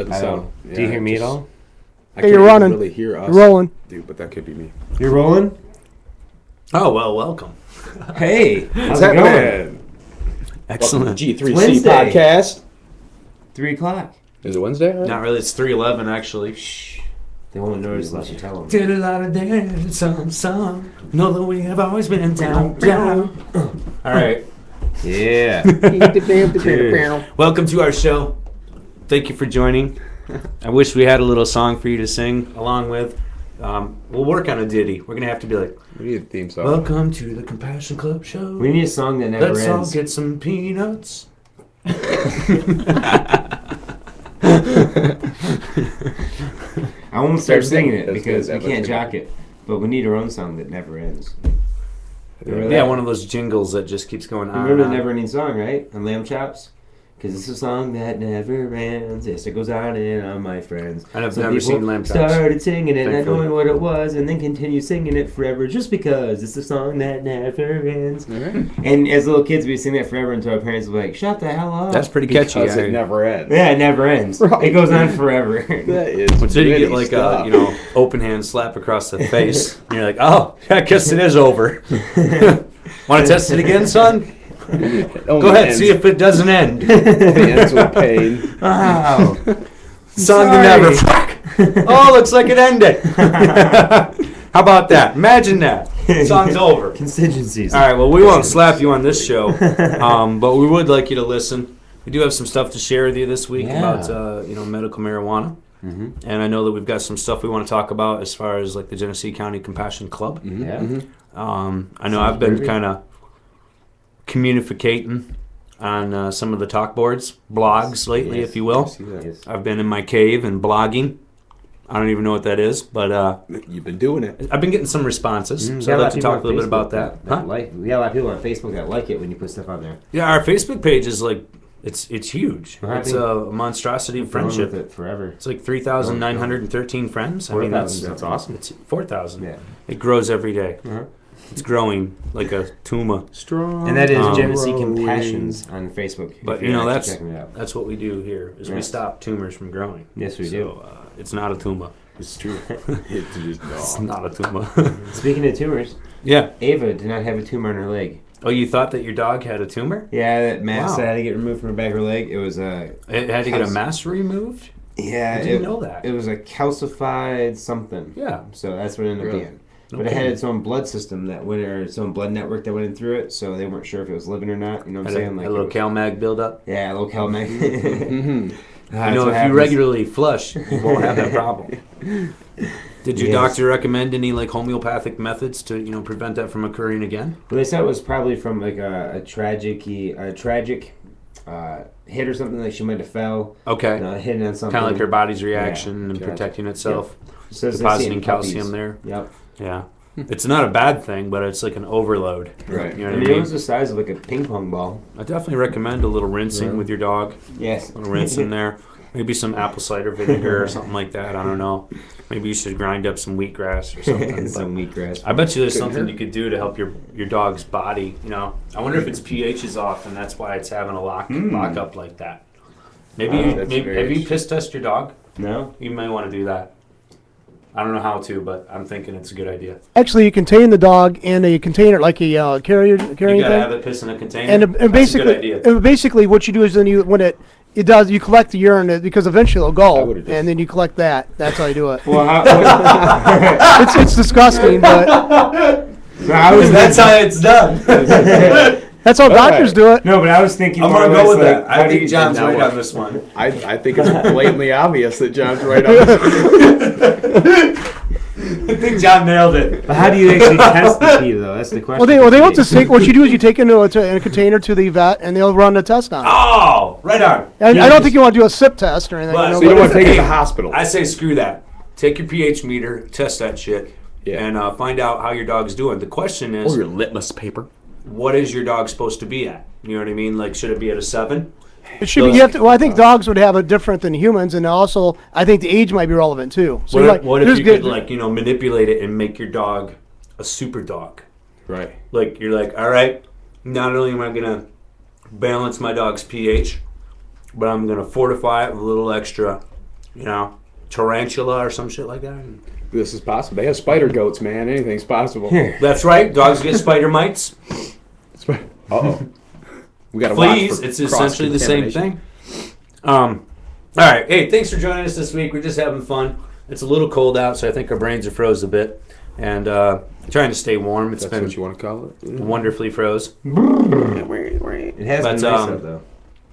Doesn't sound. Yeah, do you hear me at all? I can't you're running. Really hear us. You're rolling. Dude, but that could be me. You're rolling? Oh, well, welcome. Hey, how's What's it going? happening? Excellent. Welcome to G3C Wednesday. podcast. 3 o'clock. Is it Wednesday? Right? Not really. It's 3:11, actually. Shh. They won't notice unless you tell them. Did a lot of dance, some. Know that we have always been down. All right. Yeah. Welcome to our show. Thank you for joining. I wish we had a little song for you to sing along with. We'll work on a ditty. We're going to have to be like, We need a theme song. welcome to the Compassion Club show. We need a song that never Let's ends. all get some peanuts. I won't start singing it That's because good. we can't jock it. But we need our own song that never ends. Remember Yeah, that? one of those jingles that just keeps going You on. remember and the on. Never Ending Song, right? On Lamb Chops? Because it's a song that never ends. Yes, it goes on and on, my friends. And I've Some never people seen Lamb Chops. started singing it, not Thankfully. knowing what it was, and then continue singing it forever just because it's a song that never ends. All right. And as little kids, we sing that forever until our parents were like, shut the hell up. That's pretty catchy. Because I- it never ends. Yeah, it never ends. Right. It goes on forever. That is Until you get witty like stuff. a open hand slap across the face, and you're like, oh, I guess it is over. Want to test it again, son? Go ahead, see if it doesn't end. It ends with pain. Wow. Song to never. Oh, looks like it ended. How about that? Imagine that. Song's over. Contingencies. All right, well, we won't slap you on this show, but we would like you to listen. We do have some stuff to share with you this week Yeah. about medical marijuana. Mm-hmm. And I know that we've got some stuff we want to talk about as far as like the Genesee County Compassion Club. Yeah. I know Sounds I've been perfect. kind of communicating on some of the talk boards, blogs lately, Yes. if you will. See that? Yes. I've been in my cave and blogging. I don't even know what that is, but You've been doing it. I've been getting some responses. Mm, So I'd like to talk a little bit about that. Huh? We got a lot of people on Facebook that like it when you put stuff on there. Yeah, our Facebook page is like, it's huge. Well, I It's think a monstrosity of Going with friendship. it forever. It's like 3,913 friends. I mean, 4,000. That's awesome. It's 4,000. Yeah. It grows every day. Uh-huh. It's growing like a tumor. Strong. And that is Genesee growing. Compassions on Facebook. But if you know, you're that's checking it out. that's what we do here. Is we Yes. stop tumors from growing. Yes, we do. So it's not a tumor. It's true. It's just It's no. not a tumor. Speaking of tumors, Yeah. Ava did not have a tumor on her leg. Oh, you thought that your dog had a tumor? Yeah, that mass Wow. that had to get removed from her back of her leg. It was a It had to get a mass removed? yeah. I didn't know that. It was a calcified something. Yeah. So that's what it ended up Really? being. But it had its own blood system that went, or its own blood network that went in through it. So they weren't sure if it was living or not. You know what I'm Had saying? a it little was- CalMag buildup. Yeah, a little CalMag. Mm-hmm. You know, if you regularly flush, you won't have that problem. Did your Yes. doctor recommend any like homeopathic methods to prevent that from occurring again? Well, they said it was probably from like a tragic hit or something, like she might have fell, Okay. hitting on something. Kind of like her body's reaction and Gotcha. protecting itself, It says they see it in depositing puppies. calcium there. Yep. Yeah. It's not a bad thing, but it's like an overload. Right. You know I what mean, I it mean? was the size of like a ping pong ball. I definitely recommend a little rinsing Yeah. with your dog. Yes. A little rinse in there. Maybe some apple cider vinegar or something like that. I don't know. Maybe you should grind up some wheatgrass or something. Some wheatgrass. I bet you there's Couldn't something hurt. you could do to help your dog's body. I wonder if its pH is off and that's why it's having a lock up like that. Maybe That's very have you interesting. piss test your dog? No. You may want to do that. I don't know how to, but I'm thinking it's a good idea. Actually, you contain the dog in a container, like a carrying You gotta have thing. it piss in a container. And That's a basically, good idea. basically, what you do is then you you collect the urine because eventually it'll I go, would've just- and then you collect that. That's how you do it. Well, how, It's disgusting, but so I was That's how it's done. that's how doctors do it. no, but I was thinking. I'm more gonna or go less with like, that. how I do think you- John's now right what? on this one. I think it's blatantly obvious that John's right on this. I think John nailed it. But how do you actually test the pee though? That's the question. Well, they don't just take. What you do is you take it in a container to the vet, and they'll run a test on it. Oh, right on. And I don't think you want to do a sip test or anything. Well, So you don't but- want to take it to the hospital. I say screw that. Take your pH meter, test that shit, Yeah. and find out how your dog's doing. The question is, Or your litmus paper. what is your dog supposed to be at? You know what I mean? Like, should it be at a 7? It should be. You have to, well, I think dogs would have it different than humans, and also I think the age might be relevant too. So What if here's you good- could, like, manipulate it and make your dog a super dog? Right. Like, you're like, all right, not only am I going to balance my dog's pH, but I'm going to fortify it with a little extra tarantula or some shit like that. This is possible. They have spider goats, man. Anything's possible. That's right. Dogs get spider mites. Uh-oh. We got to Fleas. It's essentially the same thing. All right. Hey, thanks for joining us this week. We're just having fun. It's a little cold out, so I think our brains are froze a bit. And trying to stay warm. It's been what you want to call it? wonderfully froze. It has been nice out, though.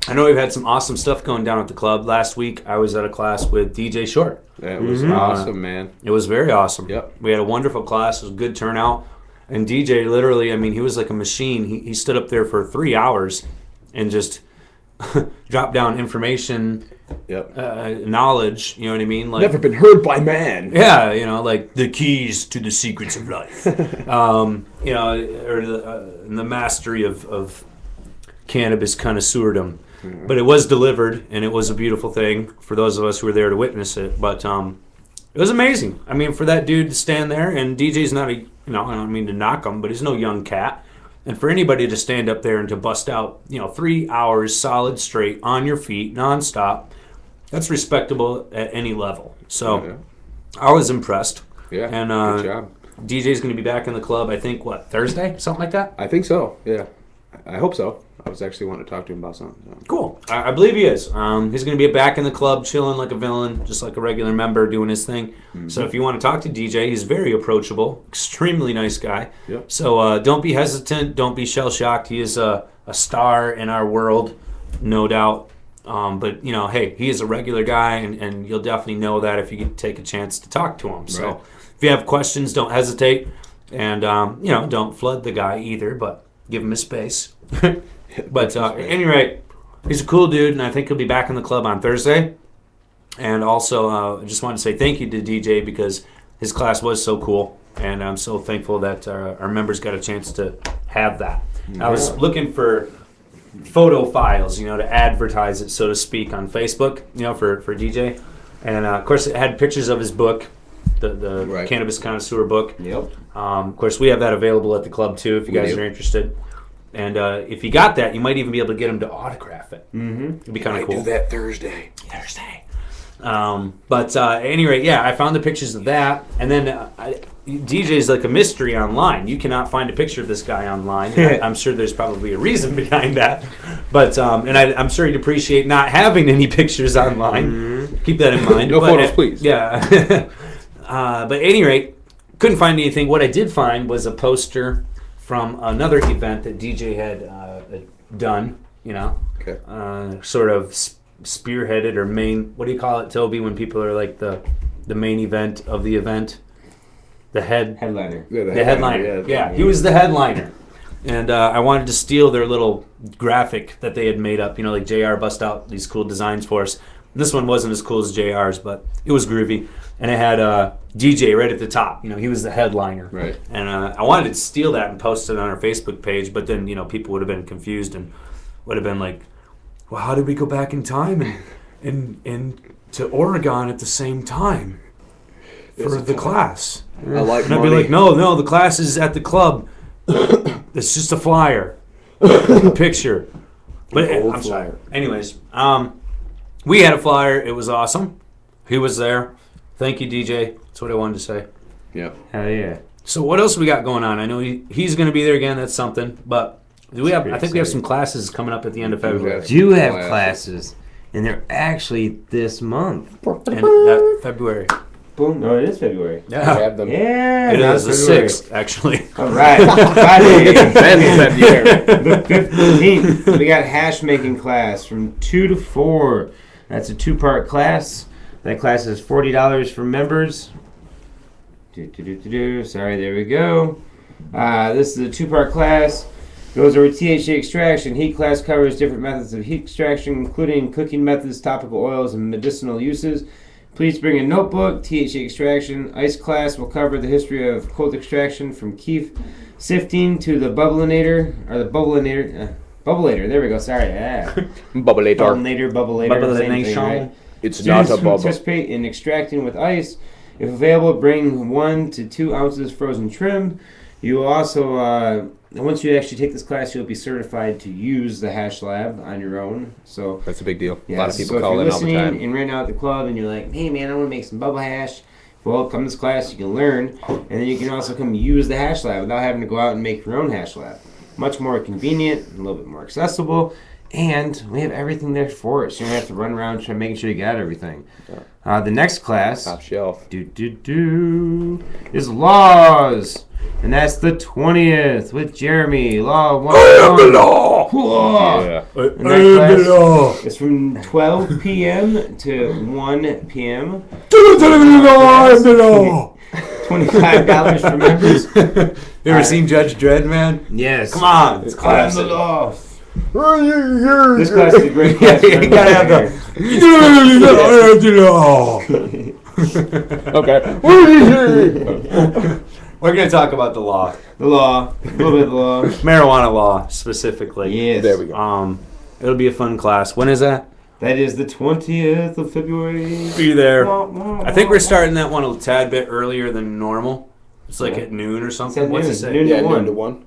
I know we've had some awesome stuff going down at the club. Last week, I was at a class with DJ Short. That was awesome, man. It was very awesome. Yep. We had a wonderful class. It was a good turnout. And DJ, literally, I mean, he was like a machine. He stood up there for 3 hours and just dropped down information, knowledge, you know what I mean? Like, never been heard by man. Yeah, like the keys to the secrets of life. Or the mastery of cannabis connoisseurdom. But it was delivered, and it was a beautiful thing for those of us who were there to witness it. But it was amazing. I mean, for that dude to stand there, and DJ's not I don't mean to knock him, but he's no young cat. And for anybody to stand up there and to bust out, 3 hours solid straight on your feet, nonstop, that's respectable at any level. So I was impressed. Yeah, and good job. DJ's going to be back in the club, I think, Thursday? Something like that? I think so, yeah. I hope so. I was actually wanting to talk to him about something. So. Cool. I believe he is. He's going to be back in the club, chilling like a villain, just like a regular member, doing his thing. Mm-hmm. So if you want to talk to DJ, he's very approachable, extremely nice guy. Yep. So don't be hesitant. Don't be shell-shocked. He is a star in our world, no doubt. But, hey, he is a regular guy, and you'll definitely know that if you take a chance to talk to him. So if you have questions, don't hesitate. And, don't flood the guy either, but give him his space. But at any rate, he's a cool dude, and I think he'll be back in the club on Thursday. And also, I just wanted to say thank you to DJ because his class was so cool, and I'm so thankful that our members got a chance to have that. Yeah. I was looking for photo files, to advertise it, so to speak, on Facebook, for DJ. And, of course, it had pictures of his book, the Cannabis Connoisseur book. Yep. Of course, we have that available at the club, too, if you guys are interested. And if you got that, you might even be able to get him to autograph it. Mm-hmm. It'd be kind of cool. I do that Thursday. But at any rate, I found the pictures of that. And then DJ's like a mystery online. You cannot find a picture of this guy online. I'm sure there's probably a reason behind that. But I'm sure you'd appreciate not having any pictures online. Mm-hmm. Keep that in mind. No photos, please. Yeah. But at any rate, couldn't find anything. What I did find was a poster from another event that DJ had done, sort of spearheaded or main, what do you call it, Toby, when people are like the main event of the event? The headliner. Yeah, the headliner. Yeah, he was the headliner. And I wanted to steal their little graphic that they had made up, like JR bust out these cool designs for us. This one wasn't as cool as JR's, but it was groovy. And it had DJ right at the top. He was the headliner. Right. And I wanted to steal that and post it on our Facebook page, but then, people would have been confused and would have been like, well, how did we go back in time and to Oregon at the same time for the class? I like and I'd be like, no, the class is at the club. It's just a flyer. A picture. But I'm sorry. Anyways, we had a flyer. It was awesome. He was there. Thank you, DJ. That's what I wanted to say. Yep. Hell yeah. So what else we got going on? I know he's going to be there again. That's something. But we have some classes coming up at the end of February. Do have classes, and they're actually this month. And February. Boom. No, it is February. Yeah. Have them. Yeah. It is the 6th, actually. All right. Friday. The 15th. We got hash making class from 2 to 4. That's a 2-part class. That class is $40 for members. Sorry, there we go. This is a 2-part class. Goes over THC extraction. Heat class covers different methods of heat extraction, including cooking methods, topical oils, and medicinal uses. Please bring a notebook. THC extraction. Ice class will cover the history of cold extraction from keef sifting to the bubblinator, or the bubblinator. Bubbleator. There we go. Sorry. Yeah. Bubbleator. Bubbleator. Same thing, right? It's Students not a bubble. Participate in extracting with ice. If available, bring 1 to 2 ounces frozen trim. You will also once you actually take this class, you'll be certified to use the hash lab on your own. So That's a big deal. yeah, A lot of people so call if in you're all the listening time. and right now at the club and you're like, hey man, I want to make some bubble hash. Well, come to this class, you can learn, and then you can also come use the hash lab without having to go out and make your own hash lab. Much more convenient, a little bit more accessible, and we have everything there for it. So you don't have to run around trying making sure you got everything. The next class Top shelf. is laws, and that's the 20th with Jeremy. Law 101. I am the law. Yeah. And that class is from 12 p.m. to 1 p.m. I am the law. $25 for members. You ever seen Judge Dredd, man? Yes. Come on, it's classic. I am the law. This class is a great class. You gotta have the. I am the law. Okay. We're gonna talk about the law, The law. A little bit of the law. marijuana law specifically. Yes. There we go. It'll be a fun class. When is that? That is the 20th of February. Be there. I think we're starting that one a tad bit earlier than normal. It's like at noon or something. It's at What's noon. it say? Noon. Yeah, One. 1 to 1.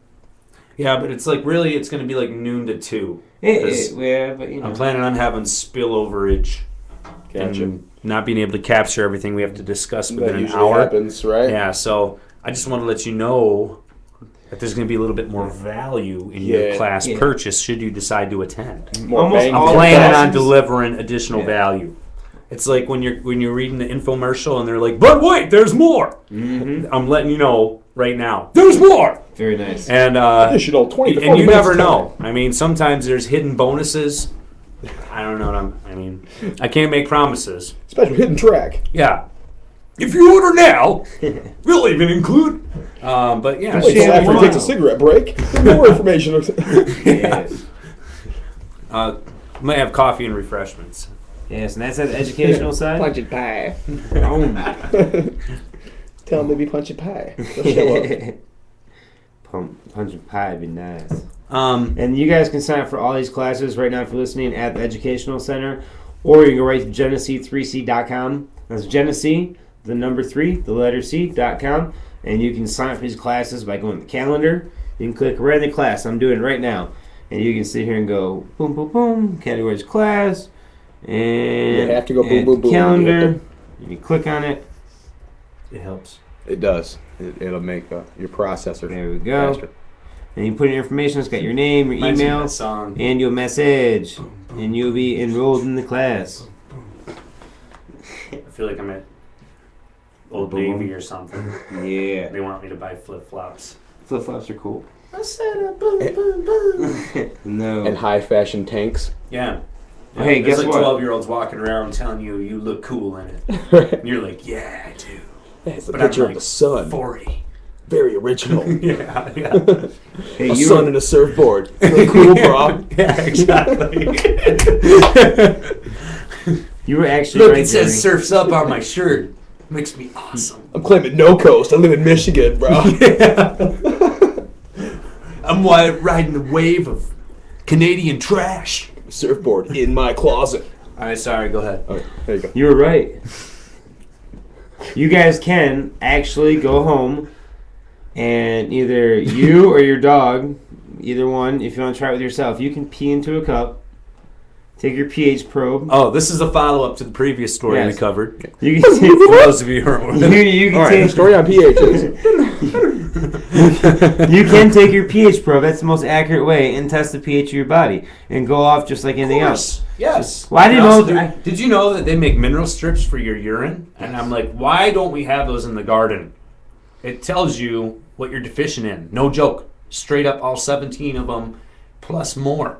Yeah, but it's like really, it's going to be like noon to 2. Yeah, but you know. I'm planning on having spilloverage Gotcha. and not being able to capture everything we have to discuss within That an usually hour. happens, right? Yeah, so I just want to let you know that there's going to be a little bit more value in your Yeah. class Yeah. purchase should you decide to attend. More Almost bang all for I'm your planning on classes. delivering additional Yeah. value. It's like when you're reading the infomercial and they're like, "But wait, there's more." Mm-hmm. I'm letting you know right now. There's more. Very nice. And Additional 20 to 40 and you minutes never of know. I mean, sometimes there's hidden bonuses. I don't know what I can't make promises. Special hidden track. Yeah. If you order now, we'll even include. But yeah, Wait till Yeah, after he wow. takes a cigarette break. For more information. Yes. might have coffee and refreshments. Yes, and that's at the educational side. Punch it pie. Tell them to be punch it pie. They'll show up. Punch and pie would be nice. Um, And you guys can sign up for all these classes right now if you're listening at the Educational Center, or you can go right to Genesee3C.com. That's Genesee, the number 3, the letter C.com, and you can sign up for these classes by going to the calendar. You can click right in the class. I'm doing it right now. And you can sit here and go boom, boom, boom, categories class, and You have to go boom, add boom, boom. calendar. You have You can click on it. It helps. It does. It'll make your processor There we go. faster. And you put in your information. It's got your name, your reminds me of email, that song. and your message, and you'll be enrolled in the class. I feel like I'm at Old Navy or something. Yeah. They want me to buy flip flops. Flip flops are cool. I said boom, boom, boom. No. And high fashion tanks. Yeah. Oh, hey, There's guess like what? 12-year-olds walking around telling you look cool in it. And you're like, yeah, I do. It's a But I'm picture like of the sun. 40. Very original. Yeah. Hey, A you sun were, and a surfboard. Really cool, bro. Yeah, exactly. you were actually Look, right, it says Jeremy. surfs up on my shirt. Makes me awesome. I'm claiming no coast. I live in Michigan, bro. I'm riding the wave of Canadian trash. Surfboard in my closet. All right, sorry, go ahead. Okay, there you go. You were right. You guys can actually go home and either you or your dog, either one, if you want to try it with yourself, you can pee into a cup, take your pH probe. Oh, this is a follow-up to the previous story Yes. we covered. You can take, For those of you who are you can All right, take, the story on pHs. you can take your pH probe. That's the most accurate way and test the pH of your body and go off just like anything else. Yes. Well, I didn't And know also, that- Did you know that they make mineral strips for your urine? And I'm like, why don't we have those in the garden? It tells you what you're deficient in. No joke. Straight up, all 17 of them, plus more.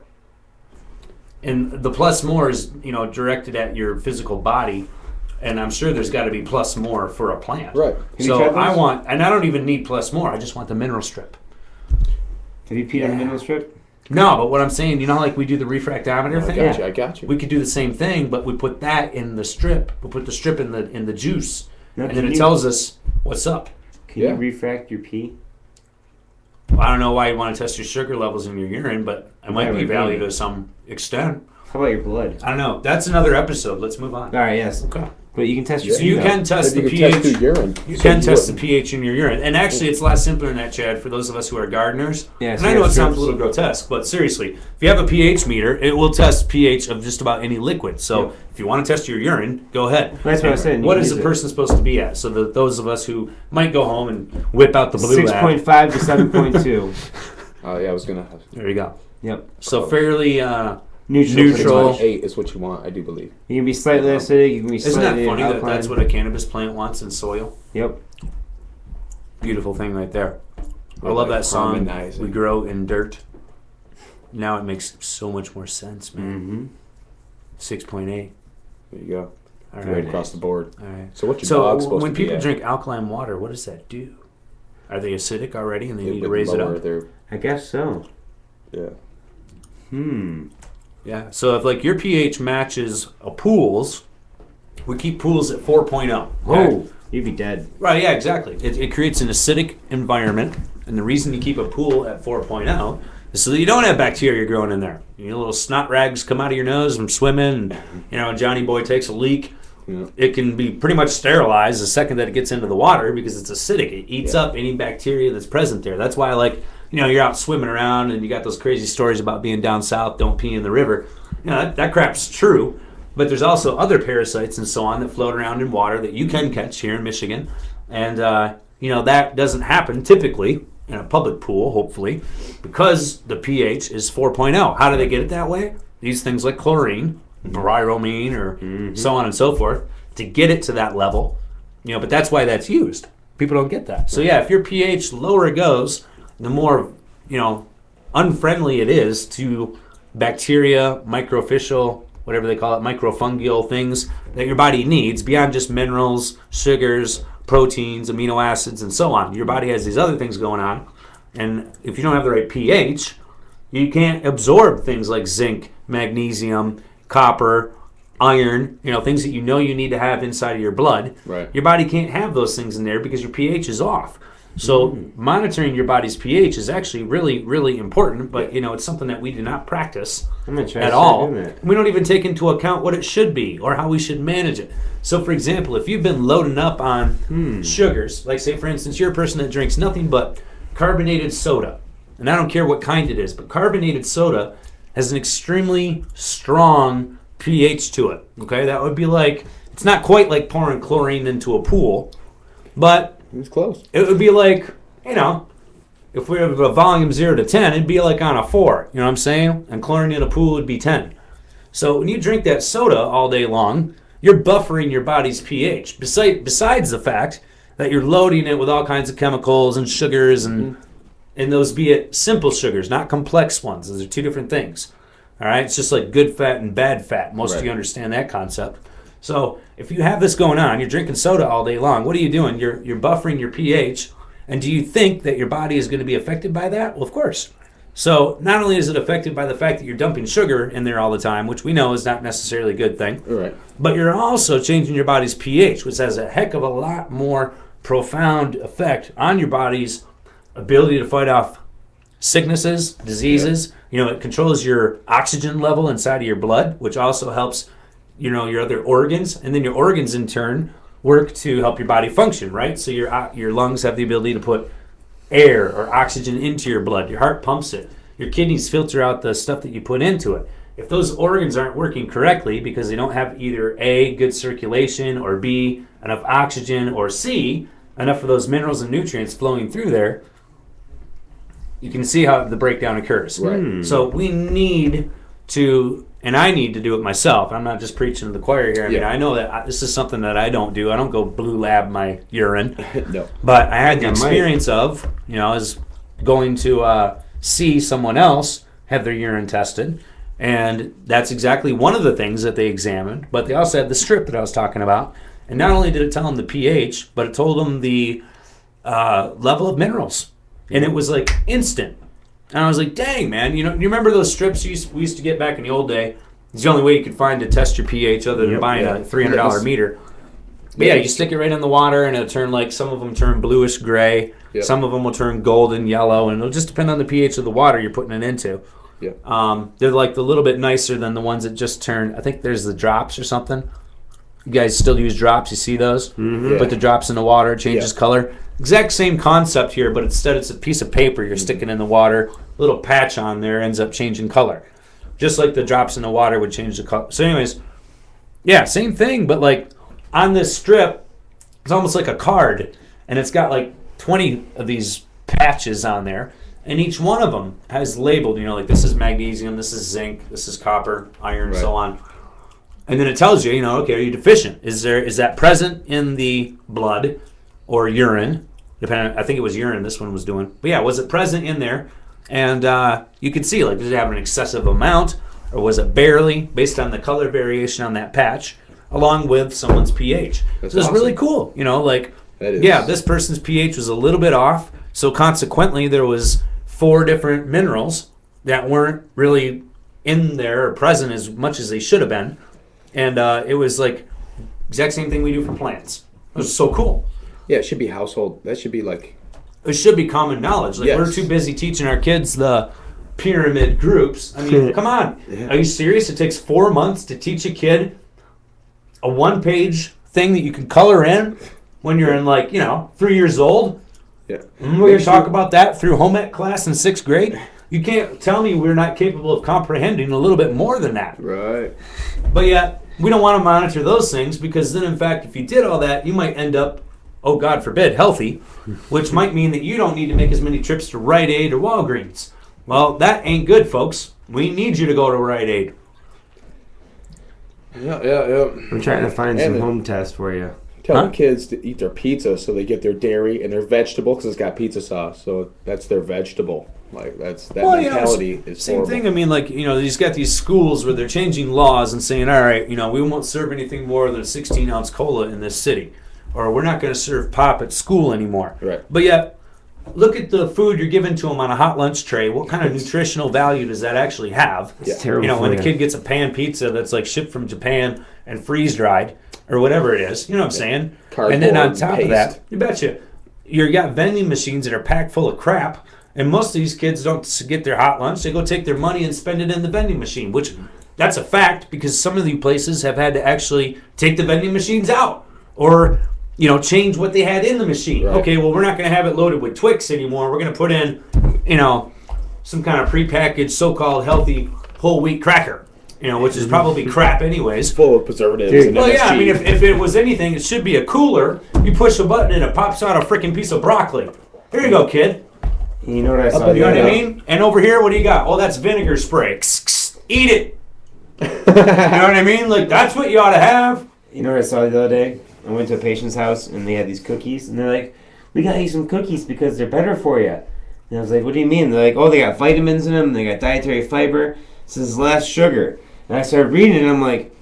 And the plus more is, directed at your physical body. And I'm sure there's got to be plus more for a plant. Right. Have you So tried those? and I don't even need plus more. I just want the mineral strip. Have you peed on a mineral strip? No, but what I'm saying, how like we do the refractometer I thing? got you. I got you. We could do the same thing, but we put that in the strip. We put the strip in the juice, Now, and then can it you- tells us what's up. Can Yeah. you refract your pee? Well, I don't know why you want to test your sugar levels in your urine, but it might Yeah, be maybe. value to some extent. How about your blood? I don't know. That's another episode. Let's move on. All right, yes. Okay. But you can test your So you can test the You can pH. test your urine. You So can test the wouldn't. pH in your urine. And actually, it's a lot simpler than that, Chad, for those of us who are gardeners. Yeah, and so I know it it's sounds a strips. little grotesque, but seriously, if you have a pH meter, it will test pH of just about any liquid. So Yeah. if you want to test your urine, go ahead. That's what I said, you What can is use the it. person supposed to be at? So those of us who might go home and whip out the blue lab. 6.5 to 7.2. Oh yeah, I was gonna have There you go. Yep. So fairly Neutral. Neutral. 8 is what you want, I do believe. You can be slightly acidic. You can be Isn't slightly that funny that alkaline. that's what a cannabis plant wants in soil? Yep. Beautiful thing right there. I Or love like that song. harmonizing. We grow in dirt. Now it makes so much more sense, man. Mm-hmm. 6.8. There you go. All Right right. across the board. All right. So what's your dog So supposed when to be people at? drink alkaline water, what does that do? Are they acidic already and they It need to would raise it lower up? their- I guess so. yeah. Yeah. So if like your pH matches a pool's, we keep pools at 4.0. Whoa. You'd be dead. Right, yeah, exactly. It creates an acidic environment, and the reason you keep a pool at 4.0 is so that you don't have bacteria growing in there. Your little snot rags come out of your nose from swimming, and Johnny Boy takes a leak. Yeah. It can be pretty much sterilized the second that it gets into the water because it's acidic. It eats Yeah. up any bacteria that's present there. That's why, like, you're out swimming around and you got those crazy stories about being down south, don't pee in the river. That crap's true. But there's also other parasites and so on that float around in water that you can catch here in Michigan. And, that doesn't happen typically in a public pool, hopefully, because the pH is 4.0. How do they get it that way? These things like chlorine, bromine, or so on and so forth, to get it to that level. But that's why that's used. People don't get that. So, yeah, if your pH lower it goes, the more, unfriendly it is to bacteria, microficial, whatever they call it, microfungal things that your body needs beyond just minerals, sugars, proteins, amino acids, and so on. Your body has these other things going on. And if you don't have the right pH, you can't absorb things like zinc, magnesium, copper, iron, things that you need to have inside of your blood. Right. Your body can't have those things in there because your pH is off. So monitoring your body's pH is actually really, really important, but it's something that we do not practice I'm gonna try at to all. start doing that. We don't even take into account what it should be or how we should manage it. So, for example, if you've been loading up on sugars, like say, for instance, you're a person that drinks nothing but carbonated soda, and I don't care what kind it is, but carbonated soda has an extremely strong pH to it. Okay, that would be like, it's not quite like pouring chlorine into a pool, but It's close. it would be like, if we have a volume 0 to 10, it'd be like on a 4. You know what I'm saying? And chlorine in a pool would be 10. So when you drink that soda all day long, you're buffering your body's pH. Besides the fact that you're loading it with all kinds of chemicals and sugars and those be it simple sugars, not complex ones. Those are two different things. All right? It's just like good fat and bad fat. Most of you understand that concept. So if you have this going on, you're drinking soda all day long, what are you doing? You're buffering your pH. And do you think that your body is going to be affected by that? Well, of course. So not only is it affected by the fact that you're dumping sugar in there all the time, which we know is not necessarily a good thing, Right. but you're also changing your body's pH, which has a heck of a lot more profound effect on your body's ability to fight off sicknesses, diseases. It controls your oxygen level inside of your blood, which also helps your other organs, and then your organs in turn work to help your body function, right? So your lungs have the ability to put air or oxygen into your blood. Your heart pumps it. Your kidneys filter out the stuff that you put into it. If those organs aren't working correctly because they don't have either A, good circulation, or B, enough oxygen, or C, enough of those minerals and nutrients flowing through there, you can see how the breakdown occurs. Right. So we need to, and I need to do it myself. I'm not just preaching to the choir here. I mean, I know that this is something that I don't do. I don't go blue lab my urine. No. But I had the I might. experience of, is going to see someone else have their urine tested. And that's exactly one of the things that they examined. But they also had the strip that I was talking about. And not only did it tell them the pH, but it told them the level of minerals. And it was like instant. And I was like, dang, man, you remember those strips we used to get back in the old day? It's the only way you could find to test your pH other than buying a $300 meter. But yeah, you stick it right in the water and it'll turn some of them turn bluish gray. Yep. Some of them will turn golden yellow. And it'll just depend on the pH of the water you're putting it into. Yeah. They're like a little bit nicer than the ones that just turn, I think there's the drops or something. You guys still use drops? You see those? Mm-hmm. Put the drops in the water, it changes Yeah. color. Exact same concept here, but instead it's a piece of paper you're sticking in the water. Little patch on there ends up changing color. Just like the drops in the water would change the color. So anyways, yeah, same thing, but like on this strip, it's almost like a card, and it's got like 20 of these patches on there, and each one of them has labeled, like this is magnesium, this is zinc, this is copper, iron, so on. And then it tells you, okay, are you deficient? Is that present in the blood or urine? Depending, I think it was urine this one was doing. But yeah, was it present in there? And you could see, like, did it have an excessive amount, or was it barely, based on the color variation on that patch, along with someone's pH. That's so it's awesome. really cool, like, That is. yeah, this person's pH was a little bit off, so consequently there was 4 different minerals that weren't really in there or present as much as they should have been. And it was like exact same thing we do for plants. It was so cool. Yeah, it should be household. That should be like. It should be common knowledge. Like, Yes. we're too busy teaching our kids the pyramid groups. I mean, come on. Yeah. Are you serious? It takes 4 months to teach a kid a 1-page thing that you can color in when you're in 3 years old. Yeah. And we're going to talk about that through home ec class in 6th grade. You can't tell me we're not capable of comprehending a little bit more than that. Right. But yet, we don't want to monitor those things, because then, in fact, if you did all that, you might end up, oh, God forbid, healthy, which might mean that you don't need to make as many trips to Rite Aid or Walgreens. Well, that ain't good, folks. We need you to go to Rite Aid. Yeah. I'm trying to find And some the- home tests for you. Tell Huh? the kids to eat their pizza so they get their dairy and their vegetable because it's got pizza sauce. So that's their vegetable. Like that mentality is same horrible. thing. I mean, he's got these schools where they're changing laws and saying, all right, we won't serve anything more than a 16-ounce cola in this city, or we're not going to serve pop at school anymore. Right. But yet, look at the food you're giving to them on a hot lunch tray. What kind of nutritional value does that actually have? It's terrible. When for a kid gets a pan pizza that's like shipped from Japan and freeze dried or whatever it is, you know what I'm saying? And then on Cardboard top of paste. that, you betcha, you got vending machines that are packed full of crap. And most of these kids don't get their hot lunch. They go take their money and spend it in the vending machine, which that's a fact, because some of these places have had to actually take the vending machines out or, change what they had in the machine. Right. Okay, well, we're not going to have it loaded with Twix anymore. We're going to put in, some kind of prepackaged so-called healthy whole wheat cracker, which is probably crap anyways. Full of preservatives Dude. and Well, yeah, I MSG. mean, if it was anything, it should be a cooler. You push a button and it pops out a freaking piece of broccoli. Here you go, kid. You know what I saw? bet You know the what other I day? mean? And over here, what do you got? Oh, that's vinegar spray. Eat it. You know what I mean? Like, that's what you ought to have. You know what I saw the other day? I went to a patient's house and they had these cookies, and they're like, "We got you some cookies because they're better for you." And I was like, "What do you mean?" They're like, "Oh, they got vitamins in them. They got dietary fiber. This is less sugar." And I started reading it, and I'm like,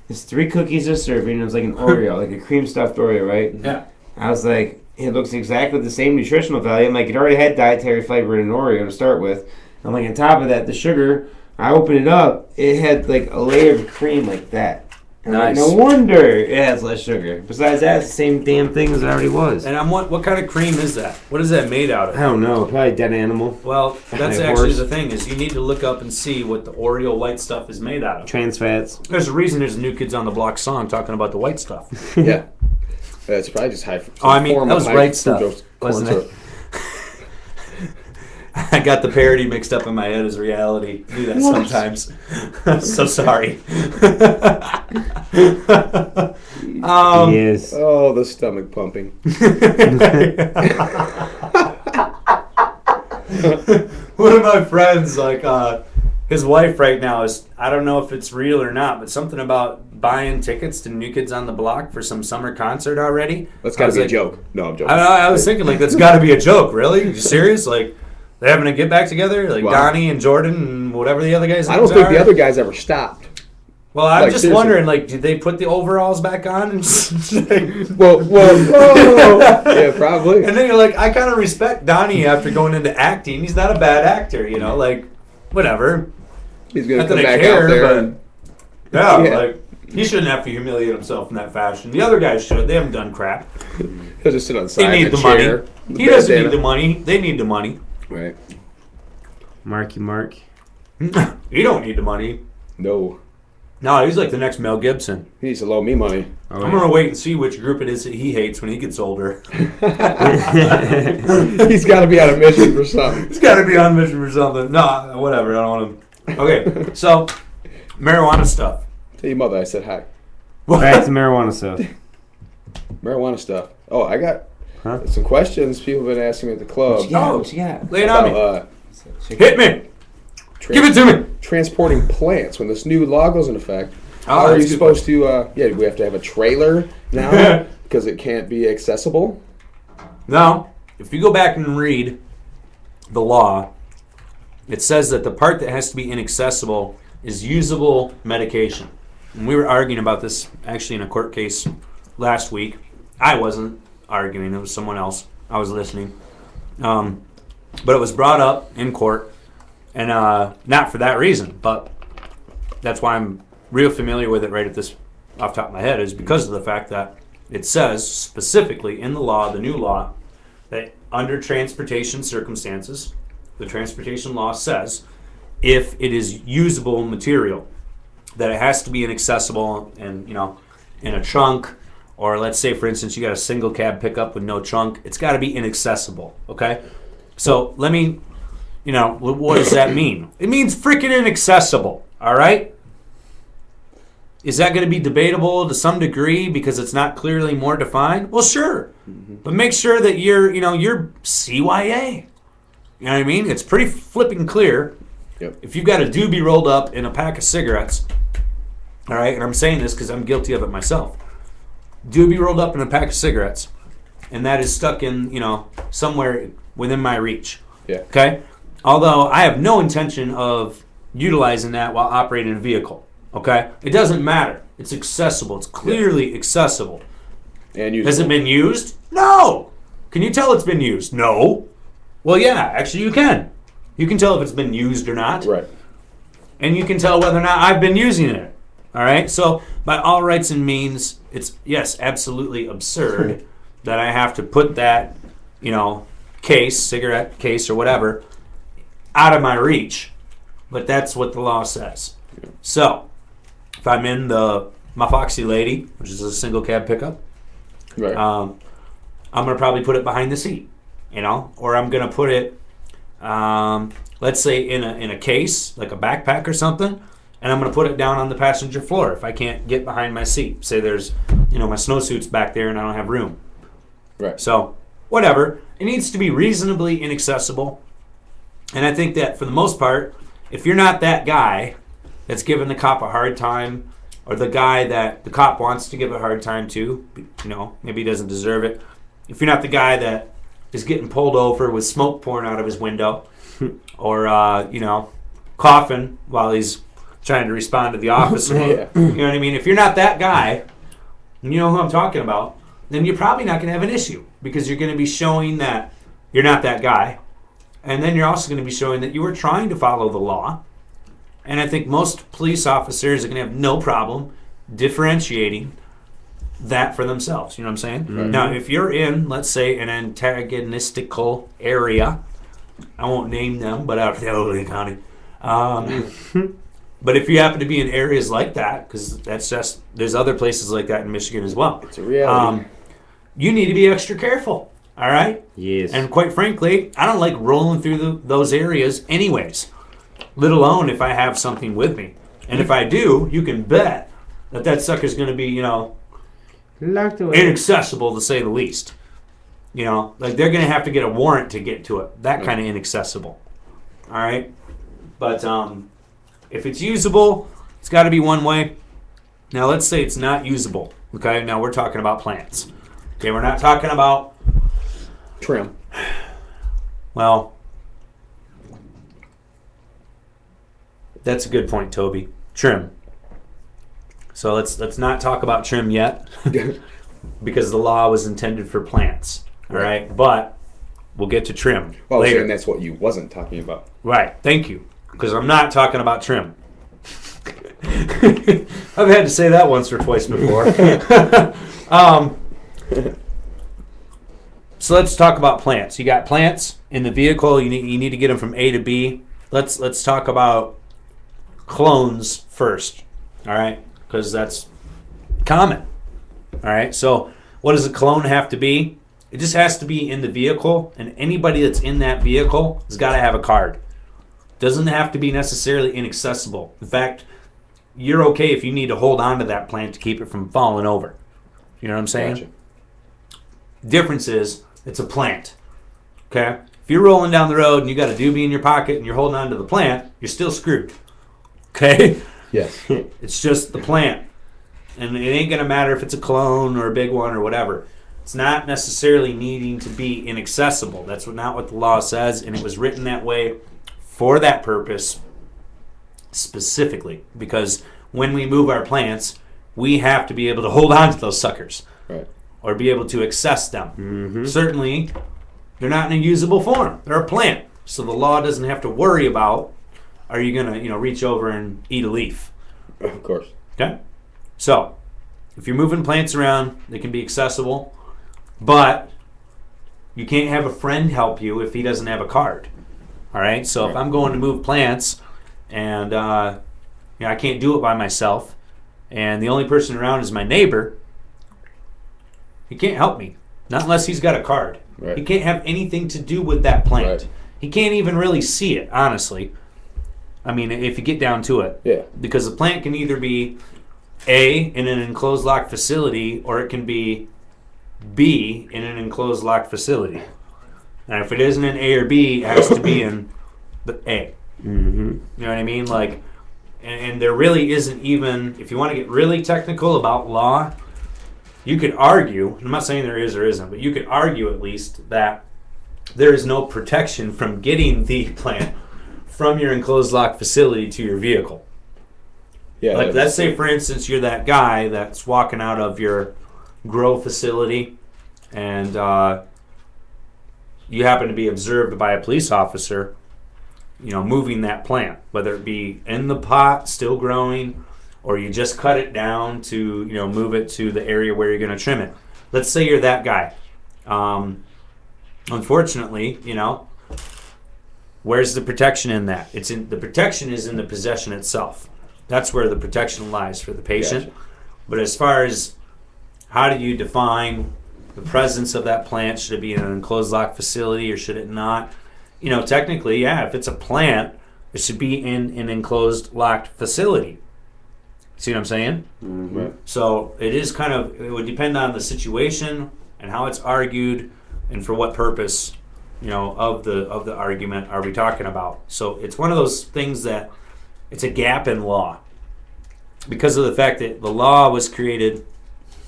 "It's 3 cookies a serving." It was like an Oreo, like a cream stuffed Oreo, right? Yeah. I was like, it looks exactly the same nutritional value. I'm like, it already had dietary fiber in an Oreo to start with. I'm like, on top of that, the sugar, I opened it up, it had like a layer of cream like that. And I'm like, Nice. no wonder it has less sugar. Besides that, it's the same damn thing as it already was. And what kind of cream is that? What is that made out I of? don't know, probably dead animal. Well, that's Like actually horse. the thing, is you need to look up and see what the Oreo white stuff is made out of. Trans fats. There's a reason there's a New Kids on the Block song talking about the white stuff. Yeah. It's probably just high. Oh, I mean, form that of was high right stuff, fructose corn wasn't it? syrup. I got the parody mixed up in my head as reality. I do that sometimes. So sorry. Yes. Oh, the stomach pumping. One of my friends, his wife right now is, I don't know if it's real or not, but something about buying tickets to New Kids on the Block for some summer concert already. That's I got to was be a like- joke. No, I'm joking. I was thinking, that's got to be a joke. Really? You serious? Like, they're having a get back together? Like, Wow. Donnie and Jordan and whatever the other guys' I don't names think are? the other guys ever stopped. Well, I'm like, just seriously. wondering, did they put the overalls back on? And Whoa. Yeah, probably. And then you're like, I kind of respect Donnie after going into acting. He's not a bad actor, whatever. He's going Not to that come I back care, out there. but And, yeah, Yeah. he shouldn't have to humiliate himself in that fashion. The other guys should. They haven't done crap. he'll just sit on the side They need in a the chair. money. He doesn't need the money. They need the money. Right. Marky Mark. He don't need the money. No. No, he's like the next Mel Gibson. He needs to loan me money. Oh, I'm gonna wait and see which group it is that he hates when he gets older. He's got to be on a mission for something. He's got to be on mission for something. No, whatever. I don't want him. Okay, so marijuana stuff. Tell your mother I said hi. Back to marijuana stuff. Marijuana stuff. Oh, I got Huh? some questions people have been asking me at the club. What you got? Lay it on me. About, Hit me. Give it to me. transporting plants when this new law goes into effect. Oh, How are that's you a good supposed to? Yeah, we have to have a trailer now because it can't be accessible. Now, if you go back and read the law, it says that the part that has to be inaccessible is usable medication. And we were arguing about this actually in a court case last week. I wasn't arguing, it was someone else. I was listening. But it was brought up in court, and not for that reason, but that's why I'm real familiar with it right at this off the top of my head, is because of the fact that it says specifically in the law, the new law, that under transportation circumstances, the transportation law says if it is usable material, that it has to be inaccessible and, in a trunk, or let's say, for instance, you got a single cab pickup with no trunk, it's got to be inaccessible, okay? So let me, what does that mean? It means freaking inaccessible, all right? Is that going to be debatable to some degree because it's not clearly more defined? Well, sure. But make sure that you're CYA. You know what I mean? It's pretty flipping clear. Yep. If you've got a doobie rolled up in a pack of cigarettes, all right, and I'm saying this because I'm guilty of it myself. Doobie rolled up in a pack of cigarettes, and that is stuck in, somewhere within my reach. Yeah. Okay? Although I have no intention of utilizing that while operating a vehicle. Okay? It doesn't matter. It's accessible. It's clearly accessible. And usable. Has it been used? No. Can you tell it's been used? No. Well, yeah, actually you can. You can tell if it's been used or not. Right. And you can tell whether or not I've been using it. All right? So, by all rights and means, it's, yes, absolutely absurd that I have to put that, case, cigarette case or whatever, out of my reach. But that's what the law says. So, if I'm in my Foxy Lady, which is a single cab pickup, Right. I'm going to probably put it behind the seat, or I'm going to put it, let's say in a case, like a backpack or something, and I'm going to put it down on the passenger floor if I can't get behind my seat. Say there's, my snowsuit's back there and I don't have room. Right. So, whatever. It needs to be reasonably inaccessible. And I think that for the most part, if you're not that guy that's giving the cop a hard time, or the guy that the cop wants to give a hard time to, maybe he doesn't deserve it. If you're not the guy that is getting pulled over with smoke pouring out of his window, or, coughing while he's trying to respond to the officer. Yeah. You know what I mean? If you're not that guy, and you know who I'm talking about, then you're probably not going to have an issue because you're going to be showing that you're not that guy. And then you're also going to be showing that you were trying to follow the law. And I think most police officers are going to have no problem differentiating that for themselves. You know what I'm saying? Right. Now, if you're in, let's say, an antagonistical area, I won't name them, but out of the Oakland County. But if you happen to be in areas like that, because there's other places like that in Michigan as well. It's a reality. You need to be extra careful. All right? Yes. And quite frankly, I don't like rolling through those areas anyways, let alone if I have something with me. And if I do, you can bet that sucker's going to be, Locked away. inaccessible to say the least. Like they're going to have to get a warrant to get to it. That kind of inaccessible. All right? But if it's usable, it's got to be one way. Now, let's say it's not usable. Okay? Now, we're talking about plants. Okay? We're not talking about... Trim. Well, that's a good point, Toby. Trim. So let's not talk about trim yet, because the law was intended for plants. All right, but we'll get to trim Well, later. and that's what you wasn't talking about. Right. Thank you, because I'm not talking about trim. I've had to say that once or twice before. So let's talk about plants. You got plants in the vehicle. You need to get them from A to B. Let's talk about clones first. All right, because that's common. All right, so what does a clone have to be? It just has to be in the vehicle, and anybody that's in that vehicle has got to have a card. Doesn't have to be necessarily inaccessible. In fact, you're okay if you need to hold on to that plant to keep it from falling over. You know what I'm saying? Gotcha. Difference is it's a plant. Okay? If you're rolling down the road and you got a doobie in your pocket and you're holding on to the plant, you're still screwed. Okay? Yes. It's just the plant. And it ain't going to matter if it's a clone or a big one or whatever. It's not necessarily needing to be inaccessible. That's not what the law says, and it was written that way for that purpose specifically. Because when we move our plants, we have to be able to hold on to those suckers. Right. Or be able to access them. Certainly, they're not in a usable form. They're a plant. So the law doesn't have to worry about, are you going to reach over and eat a leaf? Of course. Okay? So, if you're moving plants around, they can be accessible, but you can't have a friend help you if he doesn't have a card. All right? So, if I'm going to move plants and I can't do it by myself, and the only person around is my neighbor, he can't help me. Not unless he's got a card. Right. He can't have anything to do with that plant. Right. He can't even really see it, honestly. I mean, if you get down to it. Yeah. Because the plant can either be A, in an enclosed locked facility, or it can be B, in an enclosed locked facility. And if it isn't in A or B, it has to be in the A. You know what I mean? Like, and there really isn't even, if you want to get really technical about law, you could argue, I'm not saying there is or isn't, but you could argue at least that there is no protection from getting the plant from your enclosed lock facility to your vehicle. Yeah. Like, let's say, for instance, you're that guy that's walking out of your grow facility and you happen to be observed by a police officer, moving that plant, whether it be in the pot, still growing, or you just cut it down to, move it to the area where you're going to trim it. Let's say you're that guy. Unfortunately, where's the protection in that? The protection is in the possession itself. That's where the protection lies for the patient. Gotcha. But as far as how do you define the presence of that plant, should it be in an enclosed lock facility or should it not? Technically, yeah, if it's a plant, it should be in an enclosed locked facility. See what I'm saying? Right. So it would depend on the situation and how it's argued and for what purpose, of the argument are we talking about. So it's one of those things that it's a gap in law because of the fact that the law was created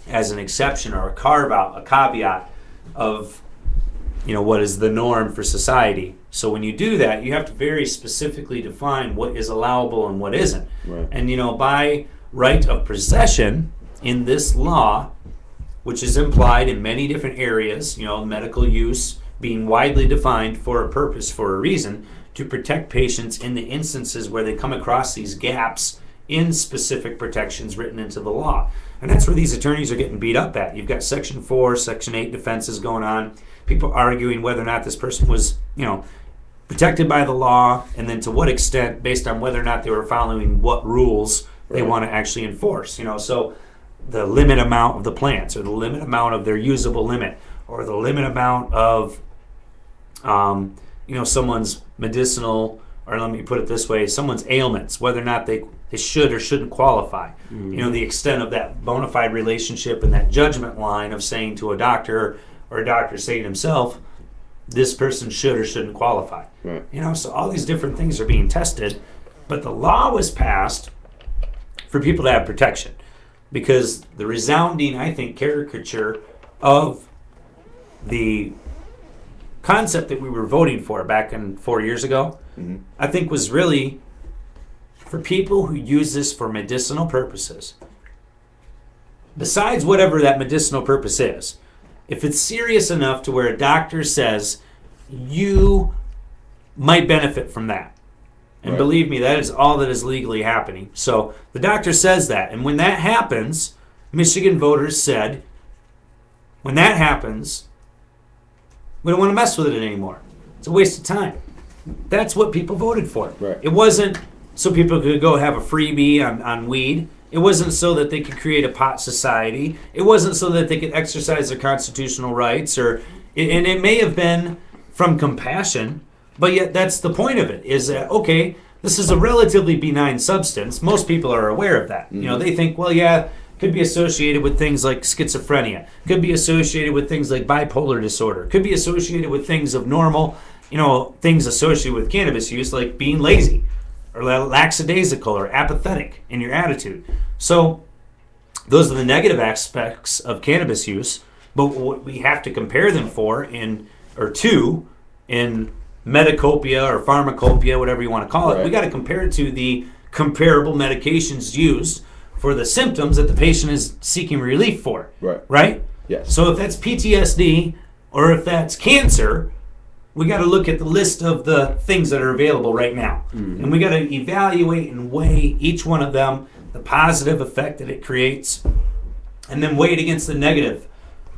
as an exception or a carve out, a caveat of what is the norm for society. So when you do that, you have to very specifically define what is allowable and what isn't. Right. And by right of possession in this law, which is implied in many different areas, medical use being widely defined for a purpose, for a reason, to protect patients in the instances where they come across these gaps in specific protections written into the law. And that's where these attorneys are getting beat up at. You've got Section 4, Section 8 defenses going on, people arguing whether or not this person was, protected by the law, and then to what extent, based on whether or not they were following what rules they want to actually enforce. So the limit amount of the plants, or the limit amount of their usable limit, or the limit amount of someone's medicinal, or let me put it this way, someone's ailments, whether or not they should or shouldn't qualify. The extent of that bona fide relationship and that judgment line of saying to a doctor, or a doctor saying himself, this person should or shouldn't qualify. Right. So all these different things are being tested, but the law was passed for people to have protection, because the resounding, I think, caricature of the concept that we were voting for back in 4 years ago, I think was really for people who use this for medicinal purposes. Besides whatever that medicinal purpose is, if it's serious enough to where a doctor says you might benefit from that, and Right. believe me, that is all that is legally happening. So the doctor says that, and when that happens, Michigan voters said, when that happens, we don't want to mess with it anymore. It's a waste of time. That's what people voted for. Right. It wasn't so people could go have a freebie on weed. It wasn't so that they could create a pot society. It wasn't so that they could exercise their constitutional rights, and it may have been from compassion, but yet that's the point of it, is that, okay, this is a relatively benign substance. Most people are aware of that. You know, they think, well, yeah, could be associated with things like schizophrenia, could be associated with things like bipolar disorder, could be associated with things of normal, things associated with cannabis use, like being lazy or lackadaisical or apathetic in your attitude. So those are the negative aspects of cannabis use, but what we have to compare them to in Medicopia or pharmacopoeia, whatever you want to call it, we got to compare it to the comparable medications used for the symptoms that the patient is seeking relief for. Right? Yes. So if that's PTSD or if that's cancer, we got to look at the list of the things that are available right now. And we got to evaluate and weigh each one of them, the positive effect that it creates, and then weigh it against the negative.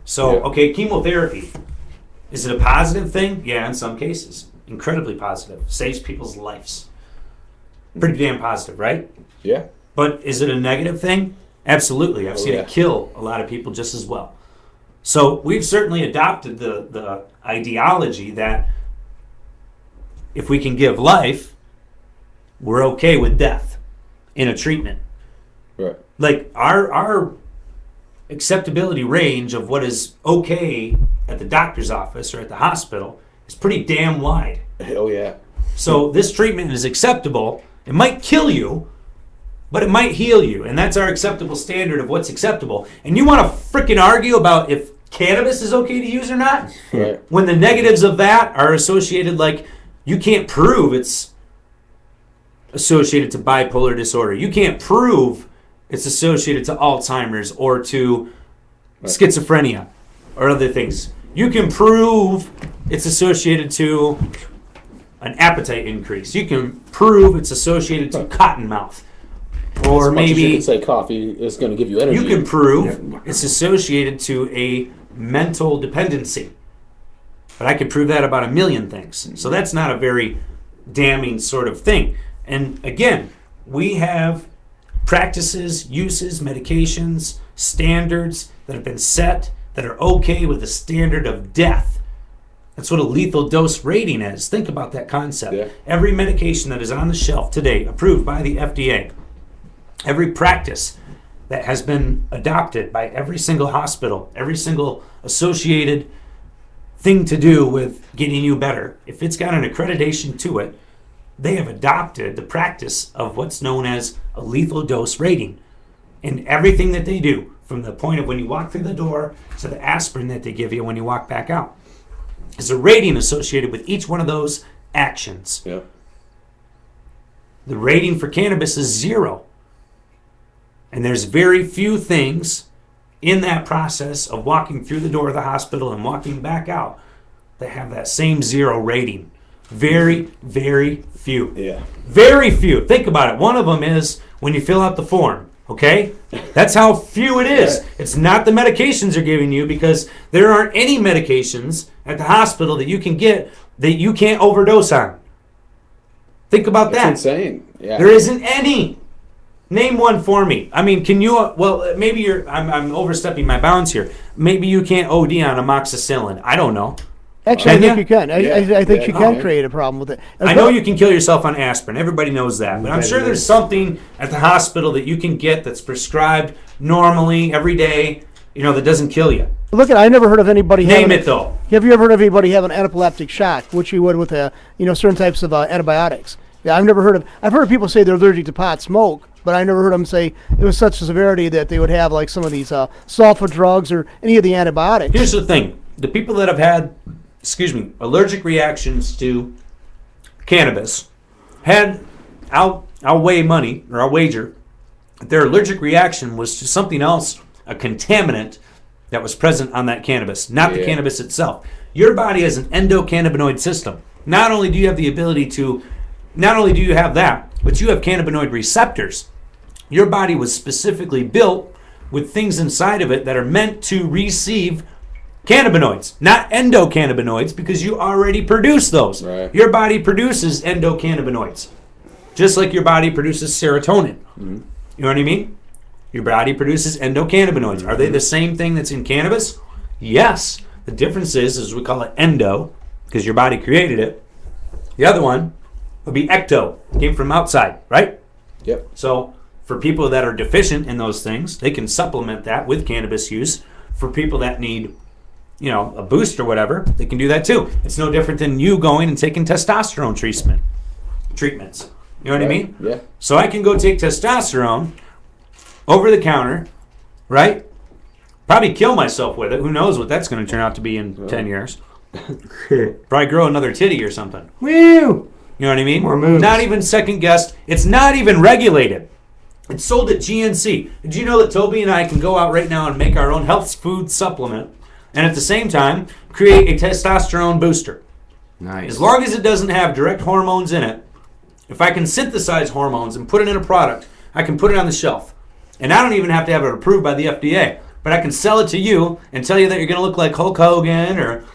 So, okay, chemotherapy. Is it a positive thing? Yeah, in some cases. Incredibly positive. Saves people's lives. Pretty damn positive, right? Yeah. But is it a negative thing? Absolutely. I've seen it kill a lot of people just as well. So we've certainly adopted the ideology that if we can give life, we're okay with death in a treatment. Right. Like our acceptability range of what is okay at the doctor's office or at the hospital is pretty damn wide. Hell yeah. So this treatment is acceptable. It might kill you, but it might heal you. And that's our acceptable standard of what's acceptable. And you want to freaking argue about if cannabis is okay to use or not? Right. When the negatives of that are associated, like you can't prove it's associated to bipolar disorder. You can't prove it's associated to Alzheimer's or to schizophrenia or other things. You can prove it's associated to an appetite increase. You can prove it's associated to cottonmouth. Or as much maybe as you can say coffee is going to give you energy. You can prove it's associated to a mental dependency. But I could prove that about a million things. So that's not a very damning sort of thing. And again, we have practices, uses, medications, standards that have been set that are okay with the standard of death. That's what a lethal dose rating is. Think about that concept. Yeah. Every medication that is on the shelf today, approved by the FDA, every practice that has been adopted by every single hospital, every single associated thing to do with getting you better, if it's got an accreditation to it, they have adopted the practice of what's known as a lethal dose rating. And everything that they do, from the point of when you walk through the door to the aspirin that they give you when you walk back out, is a rating associated with each one of those actions. Yeah. The rating for cannabis is 0. And there's very few things in that process of walking through the door of the hospital and walking back out that have that same 0 rating. Very, very few. Yeah. Very few. Think about it. One of them is when you fill out the form. Okay? That's how few it is. It's not the medications they're giving you, because there aren't any medications at the hospital that you can get that you can't overdose on. Think about that. That's insane. Yeah. There isn't any. Name one for me. I mean, can you, well, maybe I'm overstepping my bounds here. Maybe you can't OD on amoxicillin. I don't know. Actually, I think you can. I think you can Okay. create a problem with it. I know you can kill yourself on aspirin. Everybody knows that. But I'm sure there's something at the hospital that you can get that's prescribed normally every day, that doesn't kill you. Look I never heard of anybody Name it, though. Have you ever heard of anybody having an anaphylactic shock, which you would with certain types of antibiotics? Yeah, I've heard of people say they're allergic to pot smoke, but I never heard them say it was such a severity that they would have like some of these sulfa drugs or any of the antibiotics. Here's the thing. The people that have had, allergic reactions to cannabis I'll wager that their allergic reaction was to something else, a contaminant that was present on that cannabis, not the cannabis itself. Your body has an endocannabinoid system. Not only do you have that, but you have cannabinoid receptors. Your body was specifically built with things inside of it that are meant to receive cannabinoids, not endocannabinoids, because you already produce those. Right. Your body produces endocannabinoids, just like your body produces serotonin. Mm-hmm. You know what I mean? Your body produces endocannabinoids. Are they the same thing that's in cannabis? Yes. The difference is we call it endo, because your body created it. The other one would be ecto. It came from outside, right? Yep. So for people that are deficient in those things, they can supplement that with cannabis use. For people that need, a boost or whatever, they can do that too. It's no different than you going and taking testosterone treatments. You know what I mean? Yeah. So I can go take testosterone over the counter, right? Probably kill myself with it. Who knows what that's going to turn out to be in 10 years. Probably grow another titty or something. Woo! You know what I mean? More moves. Not even second guessed. It's not even regulated. It's sold at GNC. Did you know that Toby and I can go out right now and make our own health food supplement and at the same time create a testosterone booster? Nice. As long as it doesn't have direct hormones in it, if I can synthesize hormones and put it in a product, I can put it on the shelf. And I don't even have to have it approved by the FDA. But I can sell it to you and tell you that you're going to look like Hulk Hogan or,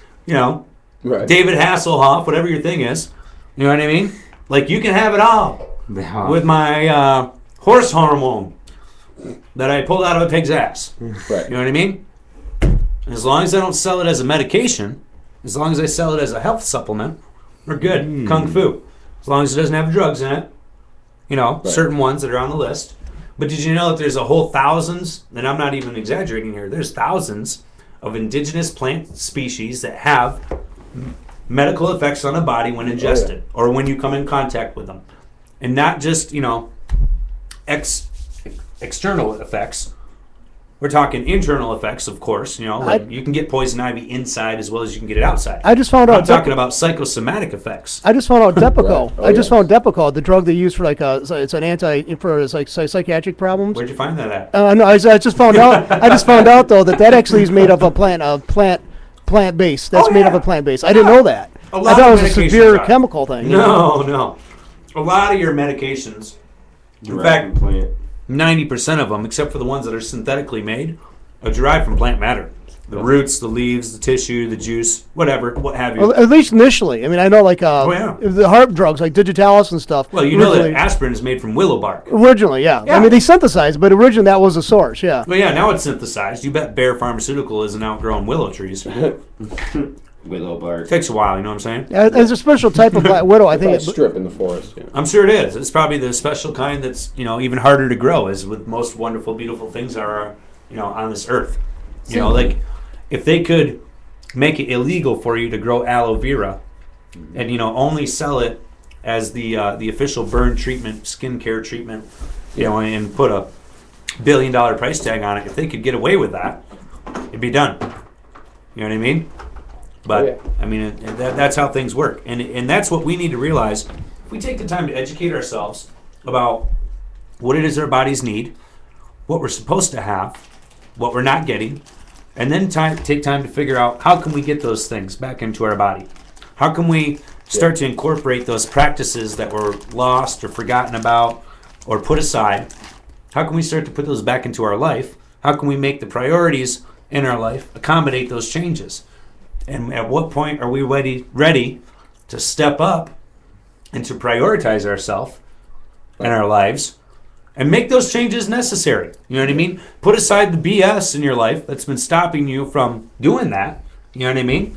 Right. David Hasselhoff, whatever your thing is. You know what I mean? Like, you can have it all with my horse hormone that I pulled out of a pig's ass. Right. You know what I mean? And as long as I don't sell it as a medication, as long as I sell it as a health supplement, we're good. Kung Fu. As long as it doesn't have drugs in it. Certain ones that are on the list. But did you know that there's a whole thousands, and I'm not even exaggerating here, there's thousands of indigenous plant species that have medical effects on the body when ingested or when you come in contact with them. And not just, external effects. We're talking internal effects, of course. Like you can get poison ivy inside as well as you can get it outside. I just found out. I'm talking about psychosomatic effects. I just found out Depakote. Right. I just found Depakote, the drug they use for it's an for psychiatric problems. Where'd you find that at? No, I just found out. I just found out though that actually is made of a plant base. That's made of a plant base. I didn't know that. A I lot thought it of was a medications severe are. chemical thing. No. A lot of your medications, in fact, plant. 90% of them, except for the ones that are synthetically made, are derived from plant matter. The roots, the leaves, the tissue, the juice, whatever, what have you. Well, at least initially. I mean, I know the heart drugs like Digitalis and stuff. Well, you know that aspirin is made from willow bark. Originally, yeah. I mean, they synthesized, but originally that was the source, yeah. Well, yeah, now it's synthesized. You bet Bayer Pharmaceutical isn't outgrowing willow trees. Willow bark. Takes a while, you know what I'm saying? Yeah, there's a special type of black widow. I think It's strip in the forest. Yeah. I'm sure it is. It's probably the special kind that's, even harder to grow, as with most wonderful, beautiful things are, on this earth. Like if they could make it illegal for you to grow aloe vera and, only sell it as the official burn treatment, skincare treatment, and put a $1 billion price tag on it, if they could get away with that, it'd be done. You know what I mean? But, I mean, that's how things work. And that's what we need to realize. If we take the time to educate ourselves about what it is our bodies need, what we're supposed to have, what we're not getting, and then take time to figure out how can we get those things back into our body. How can we start to incorporate those practices that were lost or forgotten about or put aside? How can we start to put those back into our life? How can we make the priorities in our life accommodate those changes? And at what point are we ready to step up and to prioritize ourselves and our lives and make those changes necessary? You know what I mean? Put aside the BS in your life that's been stopping you from doing that. You know what I mean?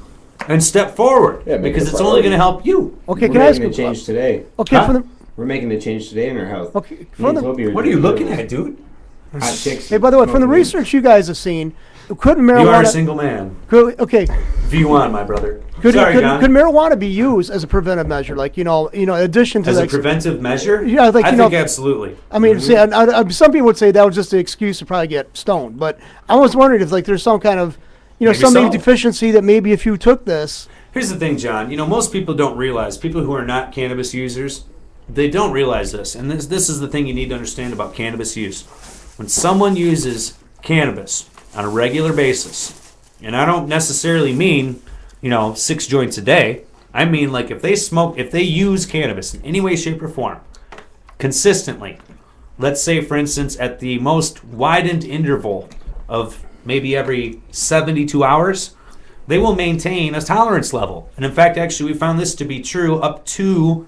And step forward, because it's only going to help you. Okay, We're can I ask making a change today. Okay, Huh? We're making a change today in our health. Okay, Me and Toby What are you looking at, dude? Hot chicks. Hey, by the way, from the research you guys have seen, couldn't marijuana? You are a single man. Okay, V1, my brother. could John. marijuana be used as a preventive measure? Like in addition to As a like, preventive measure? Yeah, like, I think absolutely. I mean, see, some people would say that was just an excuse to probably get stoned, but I was wondering if like there's some kind of Maybe some so. deficiency that maybe if you took this. Here's the thing, John. Most people don't realize, people who are not cannabis users, they don't realize this. And this is the thing you need to understand about cannabis use. When someone uses cannabis on a regular basis, and I don't necessarily mean, 6 joints a day. I mean, like if they use cannabis in any way, shape, or form, consistently, let's say, for instance, at the most widened interval of maybe every 72 hours, they will maintain a tolerance level. And in fact, actually, we found this to be true up to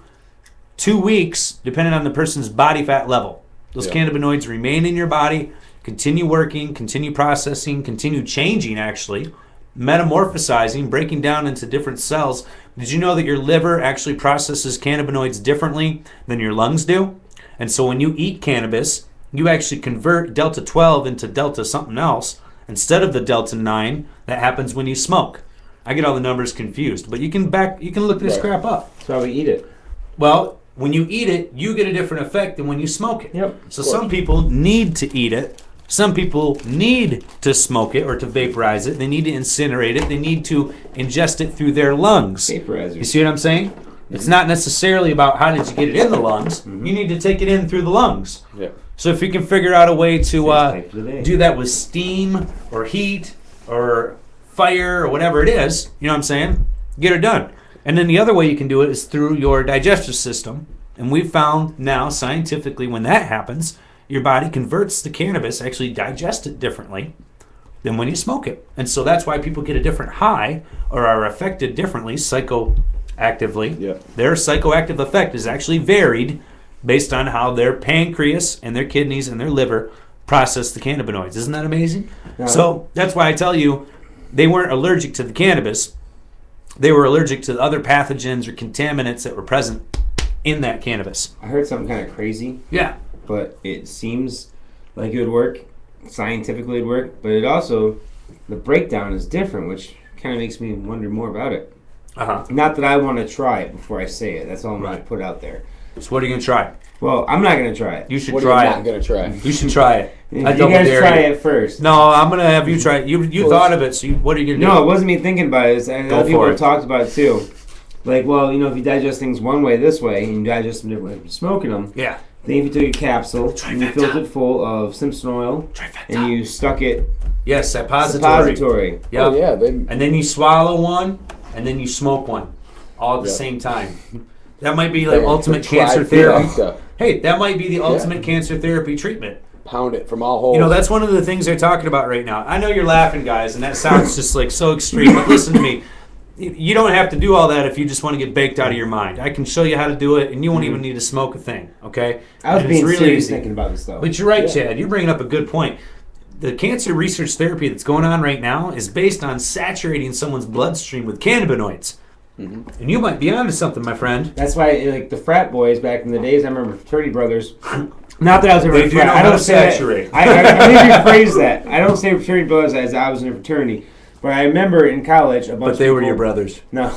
2 weeks, depending on the person's body fat level. Those cannabinoids remain in your body. continue working, continue processing, continue changing, actually, metamorphosizing, breaking down into different cells. Did you know that your liver actually processes cannabinoids differently than your lungs do? And so when you eat cannabis, you actually convert delta 12 into delta something else instead of the delta 9 that happens when you smoke. I get all the numbers confused, but you can look this crap up. That's why we eat it. Well, when you eat it, you get a different effect than when you smoke it. Yep. So some people need to eat it. Some people need to smoke it or to vaporize it. They need to incinerate it. They need to ingest it through their lungs. Vaporizer. You see what I'm saying? Mm-hmm. It's not necessarily about how did you get it in the lungs. Mm-hmm. You need to take it in through the lungs. Yeah. So if you can figure out a way to do that with steam or heat or fire or whatever it is, you know what I'm saying? Get it done. And then the other way you can do it is through your digestive system. And we've found now scientifically when that happens, your body converts the cannabis, actually digests it differently than when you smoke it. And so that's why people get a different high or are affected differently psychoactively. Yeah. Their psychoactive effect is actually varied based on how their pancreas and their kidneys and their liver process the cannabinoids. Isn't that amazing? Yeah. So that's why I tell you, they weren't allergic to the cannabis. They were allergic to the other pathogens or contaminants that were present in that cannabis. I heard something kind of crazy. Yeah. But it seems like it would work. Scientifically it would work. But it also, the breakdown is different, which kind of makes me wonder more about it. Uh-huh. Not that I want to try it before I say it. That's all I'm going to put out there. So what are you going to try? Well, I'm not going to try it. You should What try are you it. not going to try? You should try it. You guys try it first. No, I'm going to have you try it. You thought of it, so what are you going to do? No, it wasn't me thinking about it. Other people have talked about it too. Like, well, if you digest things one way this way, and you digest them different way smoking them. Yeah. Then if you took a capsule and you filled it full of Simpson oil and you stuck it suppository. Yep. Oh, yeah. And then you swallow one and then you smoke one all at the same time. That might be like ultimate cancer therapy. Hey, that might be the ultimate cancer therapy treatment. Pound it from all holes. That's one of the things they're talking about right now. I know you're laughing, guys, and that sounds just like so extreme, but listen to me. You don't have to do all that if you just want to get baked out of your mind. I can show you how to do it, and you won't even need to smoke a thing, okay? I was being serious thinking about this, though. But you're right, Chad. You're bringing up a good point. The cancer research therapy that's going on right now is based on saturating someone's bloodstream with cannabinoids. Mm-hmm. And you might be onto something, my friend. That's why, like, the frat boys back in the days, I remember fraternity brothers. Not that I was ever a frat. I don't saturate. I need to rephrase that. I don't say fraternity brothers as I was in a fraternity. But I remember in college a bunch of people... But they were your brothers. No.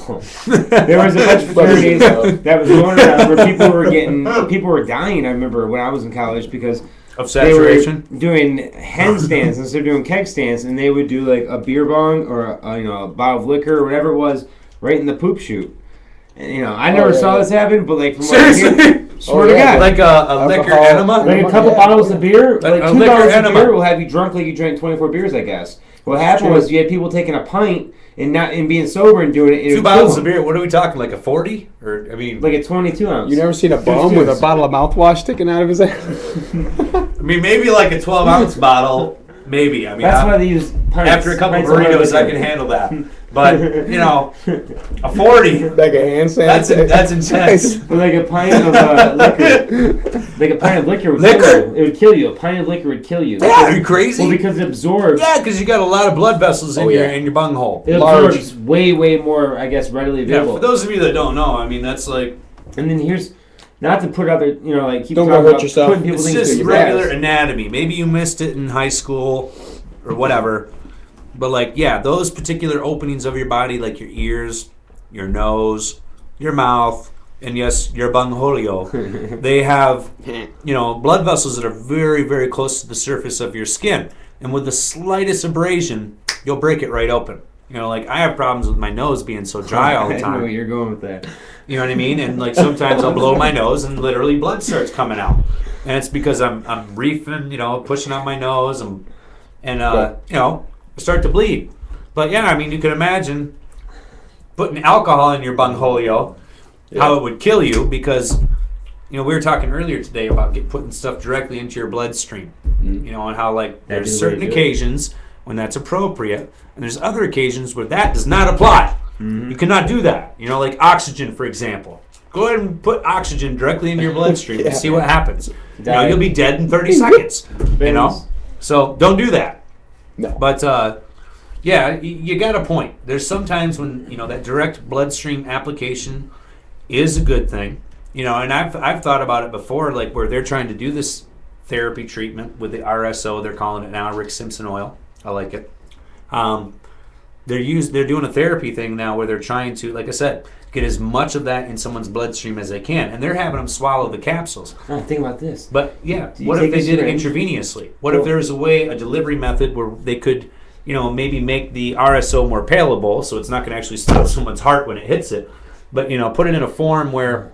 There was a bunch of fraternities that was going around where people were dying, I remember, when I was in college because... Of saturation? They were doing handstands instead of doing keg stands, and they would do like a beer bong or a bottle of liquor or whatever it was right in the poop chute. And I never saw this happen, but like from what I hear, swear to God, like a liquor enema, like a couple bottles of beer, like 2 bottles of enema beer will have you drunk like you drank 24 beers, I guess. What happened was you had people taking a pint and being sober and doing it. 2 bottles of beer. What are we talking? Like a 40? Or like a 22 ounce. You never seen a bum with a bottle of mouthwash sticking out of his ass? I mean, maybe like a 12-ounce bottle. Maybe. I mean, that's why they use pints. After a couple of burritos, I can handle that. But a 40. Like a hand sanitizer. That's intense. But like a pint of liquor. Like a pint of liquor would kill you. It would kill you. A pint of liquor would kill you. Yeah, are you crazy? Well, because it absorbs. Yeah, because you got a lot of blood vessels in your bunghole. It absorbs way, way more, I guess, readily available. Yeah, for those of you that don't know, I mean, that's like... And then here's... Not to put other, keep don't talking hurt about yourself. putting people it's things just through regular your anatomy. Maybe you missed it in high school or whatever. But those particular openings of your body, like your ears, your nose, your mouth, and yes, your bungholio, they have, blood vessels that are very, very close to the surface of your skin. And with the slightest abrasion, you'll break it right open. I have problems with my nose being so dry all the time. I know where you're going with that. You know what I mean? And sometimes I'll blow my nose and literally blood starts coming out. And it's because I'm reefing, pushing out my nose and I start to bleed. But yeah, I mean, you can imagine putting alcohol in your bungholio, how it would kill you because, we were talking earlier today about putting stuff directly into your bloodstream. And how there's certain occasions when that's appropriate and there's other occasions where that does not apply. Mm-hmm. You cannot do that. Like oxygen, for example. Go ahead and put oxygen directly into your bloodstream and see what happens. You'll be dead in 30 seconds. So don't do that. No. But yeah, you got a point. There's sometimes when that direct bloodstream application is a good thing. And I've thought about it before, like where they're trying to do this therapy treatment with the RSO. They're calling it now Rick Simpson oil. I like it. They're doing a therapy thing now where they're trying to, like I said, get as much of that in someone's bloodstream as they can, and they're having them swallow the capsules. Oh, think about this. But yeah, what if they did it intravenously? What if there was a delivery method where they could, maybe make the RSO more palatable, so it's not going to actually stop someone's heart when it hits it, but put it in a form where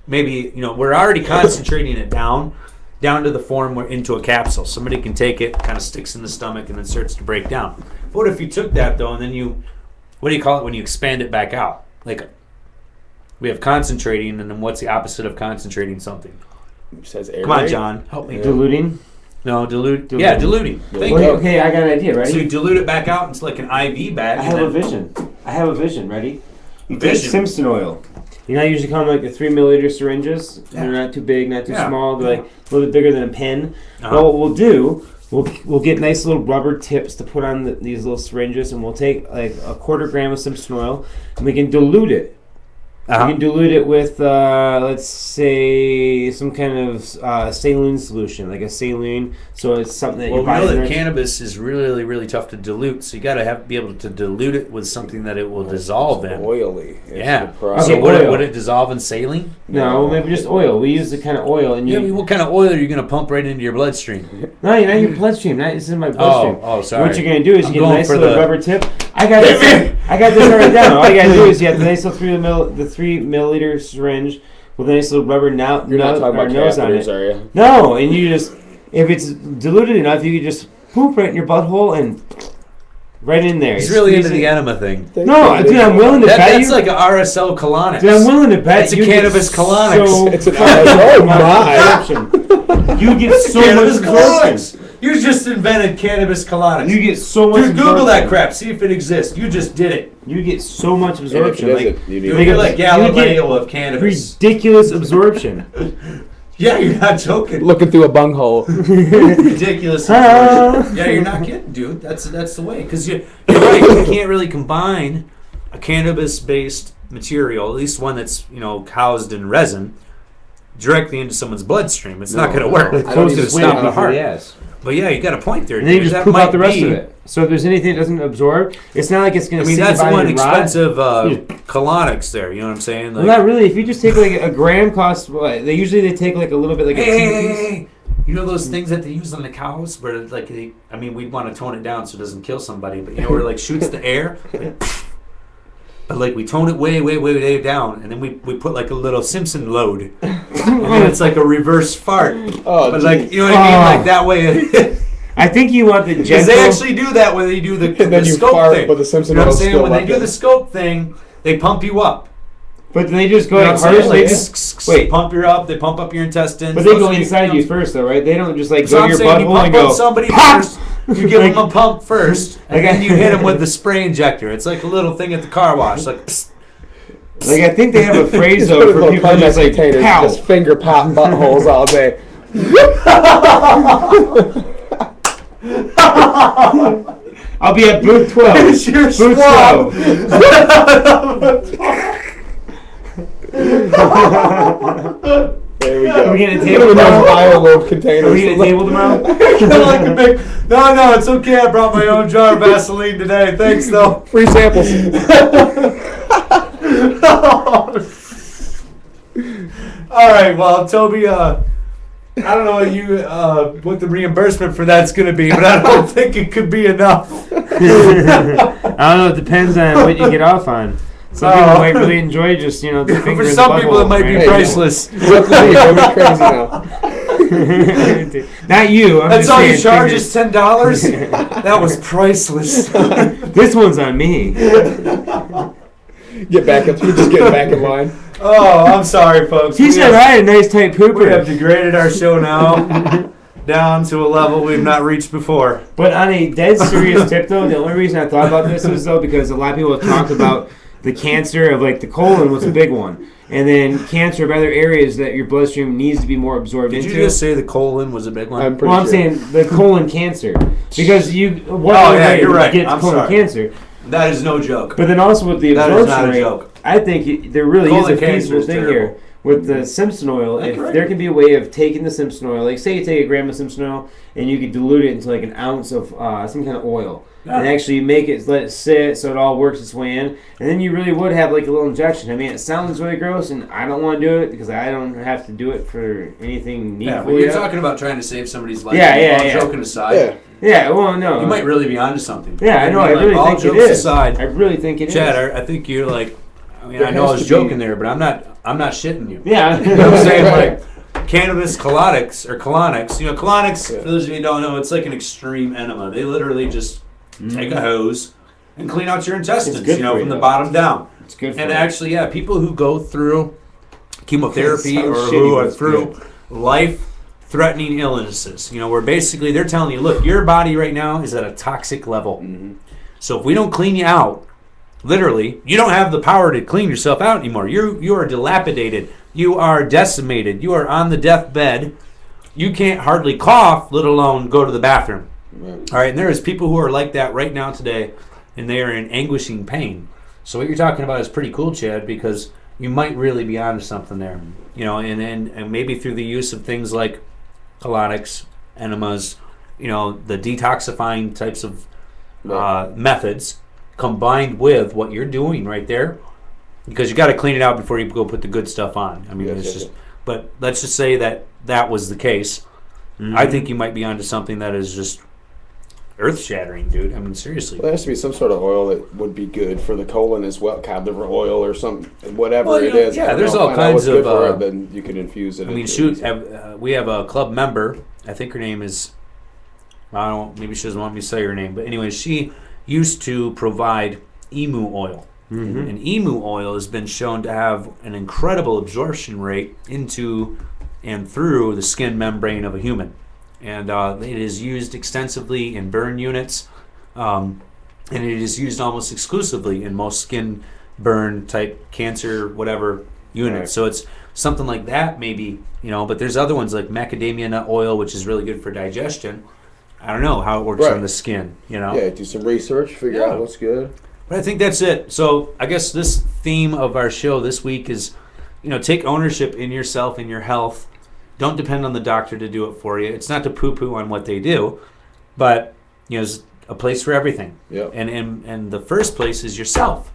maybe we're already concentrating it down to the form where into a capsule. Somebody can take it, kind of sticks in the stomach, and then starts to break down. But what if you took that though, and then what do you call it when you expand it back out? Like we have concentrating, and then what's the opposite of concentrating something? It says air. Come on, John, help me. Diluting. No, dilute. Yeah, diluting. Thank you. Okay, I got an idea. Ready? So you dilute it back out into like an IV bag. I have a vision. Ready? You take Vision. Simpson oil. I usually come in like the 3 milliliter syringes. Yeah. They're not too big, not too Yeah. small. They're like a little bit bigger than a pen. Uh-huh. Well, what we'll do, we'll get nice little rubber tips to put on these little syringes, and we'll take like a 1/4 gram of Simpson oil, and we can dilute it. Uh-huh. We can dilute it with, let's say, some kind of saline solution, like a saline. So it's something that Well, you we buy. know in that there. cannabis is really, really tough to dilute, so you got to be able to dilute it with something that it will dissolve in. Oily. It's Yeah. the problem. So Okay, would oil. would it dissolve in saline? No, maybe just oil. We use the kind of oil, and Yeah, I you. mean, what kind of oil are you going to pump right into your bloodstream? No, you're not your bloodstream. This is my bloodstream. Oh, sorry. What you're gonna do is I'm you get a going nice for little the- rubber tip. I got this already down. All you gotta do is you have the nice little 3 milliliter syringe with a nice little rubber You're not talking about nose on catheters, it. are you? No, and you just, if it's diluted enough, you can just poop right in your butthole and right in there. He's You really squeeze into it. the enema thing. No, dude, I'm willing to bet That's you. like an RSO colonics. Dude, I'm willing to bet It's a you get cannabis colonics. So It's an oh my. You get so Cannabis much absorption. colonics. You just invented cannabis colonics. You get so much. Dude, Google that absorption. crap. See if it exists. You just did it. You get so much And if absorption. it Like isn't, you need Dude, They you're get- like you get Galileo of cannabis. ridiculous absorption. Yeah, you're not joking. looking through a bunghole. Ridiculous. absorption. Yeah, you're not kidding, dude. That's the way. Because you're right. You can't really combine a cannabis-based material, at least one that's housed in resin, directly into someone's bloodstream. It's not going to work. It's I going don't to even stop the heart. Yes. But yeah, you got a point there. And then you dude. just That poop out might the rest be- of it. So if there's anything that doesn't absorb, it's not like it's going I to. mean, that's one and rot. expensive Yeah. colonics there. You know what I'm saying? Well, not really. If you just take like a gram costs, what? They take like a little bit, like a Hey, you know those things that they use on the cows where like we'd want to tone it down so it doesn't kill somebody, but where it like shoots the air, but like we tone it way down, and then we put like a little Simpson load, and then it's like a reverse fart. Oh, But like geez. you know what I mean, like that way. I think you want the Because gentle. they actually do that when they do the And then the you scope fart, thing. but the Simpson you know what I'm oil's saying? still When they left do in. the scope thing, they pump you up. But they just go You know like what I'm saying? first. Like, They just wait. pump you up. They pump up your intestines. But they Those go are- inside you first, though, right? They don't just like So go to I'm your saying you butthole and pump up go. somebody "Pop!" first. You give them a pump first, and then you hit them with the spray injector. It's like a little thing at the car wash, like. Psst. Like I think they have a phrase Just though put a for little people who just Carmex like container, pow. just finger pop buttholes all day. I'll be at booth 12. It's your Booth swab. 12. There we go. Are we getting a Put table it in those tomorrow? BioLoad containers. Are we getting a table tomorrow? Like a big, no, it's okay. I brought my own jar of Vaseline today. Thanks, though. Free samples. All right, well, Toby, I don't know what the reimbursement for that's going to be, but I don't think it could be enough. I don't know. It depends on what you get off on. Some people might really enjoy just the finger For in the some people, it butthole, might be right? priceless. It's up to me. Don't get crazy now. Not you. I'm That's just all you saying charge fingers. is $10. That was priceless. This one's on me. Get back up. You're just getting back in line. Oh, I'm sorry, folks. He said I had a nice tight We have pooper. degraded our show now down to a level we've not reached before. But on a dead serious tip, though, the only reason I thought about this is though because a lot of people have talked about the cancer of like the colon was a big one, and then cancer of other areas that your bloodstream needs to be more absorbed Did into. you just say the colon was a big one? I'm pretty I'm sure. saying the colon cancer because you. You're right. Get I'm colon sorry. cancer. That is no joke. But then also with the That is absorption not a rate, joke. I think there really Colon is a cancer feasible is thing terrible. here with the Simpson oil. That's If right. there can be a way of taking the Simpson oil, like say you take a gram of Simpson oil and you could dilute it into like an ounce of some kind of oil, and actually make it, let it sit so it all works its way in, and then you really would have like a little injection. I mean, it sounds really gross, and I don't want to do it because I don't have to do it for anything Yeah, needful. but you're yet. talking about trying to save somebody's life. Yeah, All yeah. joking aside, Yeah. Yeah, well, no, you might really be onto something. Yeah, I know. I really all think it jokes is. aside, I really think it is. Chad, I think you're like. I mean, There I know I has was to be- joking there, but I'm not shitting you. Yeah. You know what I'm saying? Like cannabis colonics or colonics. You know, colonics. Yeah. For those of you who don't know, it's like an extreme enema. They literally just take a hose and clean out your intestines. It's good You know, for from you, the though. bottom down. It's good for And you. actually, yeah, people who go through chemotherapy Sounds or shitty, who but are it's through life-threatening illnesses, you know, where basically they're telling you, look, your body right now is at a toxic level. Mm-hmm. So if we don't clean you out, literally, you don't have the power to clean yourself out anymore. You are dilapidated. You are decimated. You are on the deathbed. You can't hardly cough, let alone go to the bathroom. Right. All right, and there is people who are like that right now today, and they are in anguishing pain. So what you're talking about is pretty cool, Chad, because you might really be onto something there. You know, and maybe through the use of things like colonics, enemas, you know, the detoxifying types of methods, combined with what you're doing right there, because you got to clean it out before you go put the good stuff on. I mean, Yes, it's yes, just. yes. But let's just say that was the case. I think you might be onto something that is just earth-shattering, dude. I mean, seriously. Well, there has to be some sort of oil that would be good for the colon as well, cod liver oil or some whatever Well, you it know, is. yeah, I don't there's know, all find out kinds what's good of, for it, then you can infuse it. I mean, into shoot, it. we have a club member. I think her name is. I don't. Maybe she doesn't want me to say her name, but anyway, she used to provide emu oil. Mm-hmm. And emu oil has been shown to have an incredible absorption rate into and through the skin membrane of a human. And it is used extensively in burn units, and it is used almost exclusively in most skin burn type cancer, whatever units. Right. So it's something like that, maybe, you know, but there's other ones like macadamia nut oil, which is really good for digestion. I don't know how it works Right. on the skin, you know. Yeah, do some research, figure Yeah. out what's good. But I think that's it. So I guess this theme of our show this week is, you know, take ownership in yourself and your health. Don't depend on the doctor to do it for you. It's not to poo-poo on what they do, but you know, there's a place for everything. Yep. And the first place is yourself.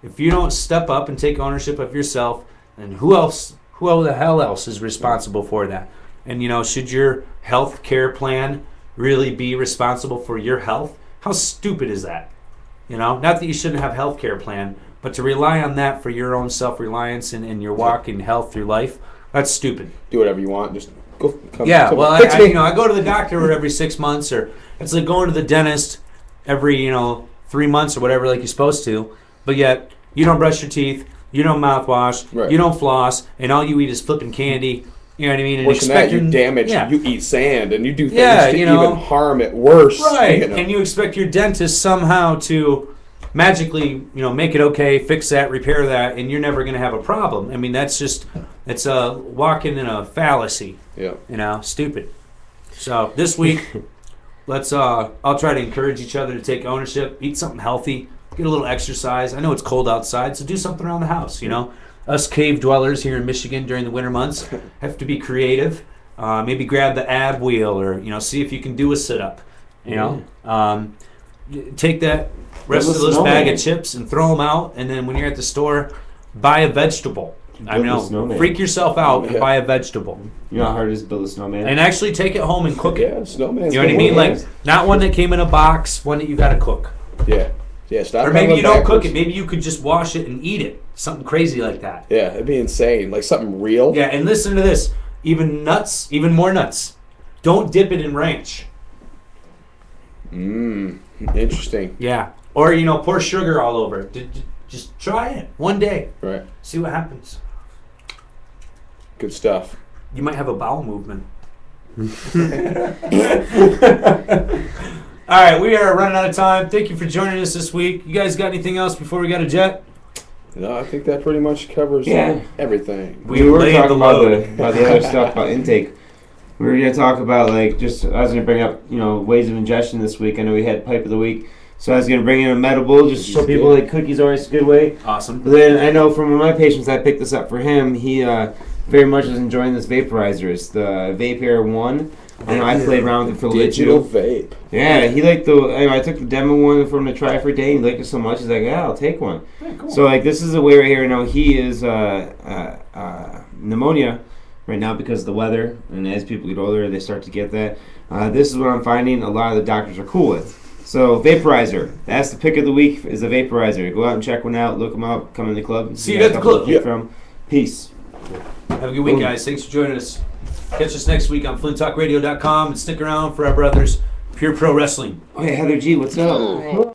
If you don't step up and take ownership of yourself, then who the hell else is responsible for that? And you know, should your health care plan really be responsible for your health? How stupid is that? You know, not that you shouldn't have a health care plan, but to rely on that for your own self-reliance and your walk in health through life, that's stupid. Do whatever you want. Just go. Come, Yeah, come well, fix me. I go to the doctor every 6 months, or it's like going to the dentist every 3 months or whatever, like you're supposed to. But yet you don't brush your teeth, you don't mouthwash, Right. you don't floss, and all you eat is flipping candy. You know what I mean? And Worse than that, you expecting- damage. Yeah. You eat sand, and you do things Yeah, to you know. even harm it worse. Right, you know. and you expect your dentist somehow to magically, make it okay, fix that, repair that, and you're never going to have a problem. I mean, it's a walking in a fallacy. Yeah. Stupid. So this week, I'll try to encourage each other to take ownership, eat something healthy, get a little exercise. I know it's cold outside, so do something around the house. Us cave dwellers here in Michigan during the winter months have to be creative. Maybe grab the ab wheel, or see if you can do a sit up. Take that rest of those bag of chips and throw them out, and then when you're at the store, buy a vegetable. Freak yourself out and buy a vegetable. You know how hard it is to build a snowman? And actually take it home and cook it. Yeah, snowman's You know what I mean? Like, not one that came in a box, one that you got to cook. Yeah. Stop. Or maybe you don't cook backwards. it. Maybe you could just wash it and eat it. Something crazy like that. Yeah, it'd be insane. Like something real. Yeah, and listen to this. Even more nuts. Don't dip it in ranch. Interesting. Yeah. Or, pour sugar all over it. Just try it one day. Right. See what happens. Good stuff. You might have a bowel movement. All right, we are running out of time. Thank you for joining us this week. You guys got anything else before we got a jet? No, I think that pretty much covers everything. We were laid talking the about load. the other stuff about intake. We were going to talk about I was going to bring up ways of ingestion this week. I know we had pipe of the week, so I was going to bring in a medible just so people like cookies are always a good way. Awesome. But then I know from one of my patients, I picked this up for him. He very much is enjoying this vaporizer. It's the Vape Air 1. I know I played around with it for a little bit Digital too. vape. Yeah, he liked I took the demo one for him to try for a day. He liked it so much. He's like, yeah, I'll take one. Yeah, cool. So this is a way right here. Now he is pneumonia right now because of the weather, and as people get older, they start to get that. This is what I'm finding a lot of the doctors are cool with. So vaporizer. That's the pick of the week. Is a vaporizer. Go out and check one out. Look them up. Come in the club. See you at the club. Yep. From. Peace. Have a good week, guys. Thanks for joining us. Catch us next week on FlintTalkRadio.com and stick around for our brothers, Pure Pro Wrestling. Oh, hey, Heather G, what's up?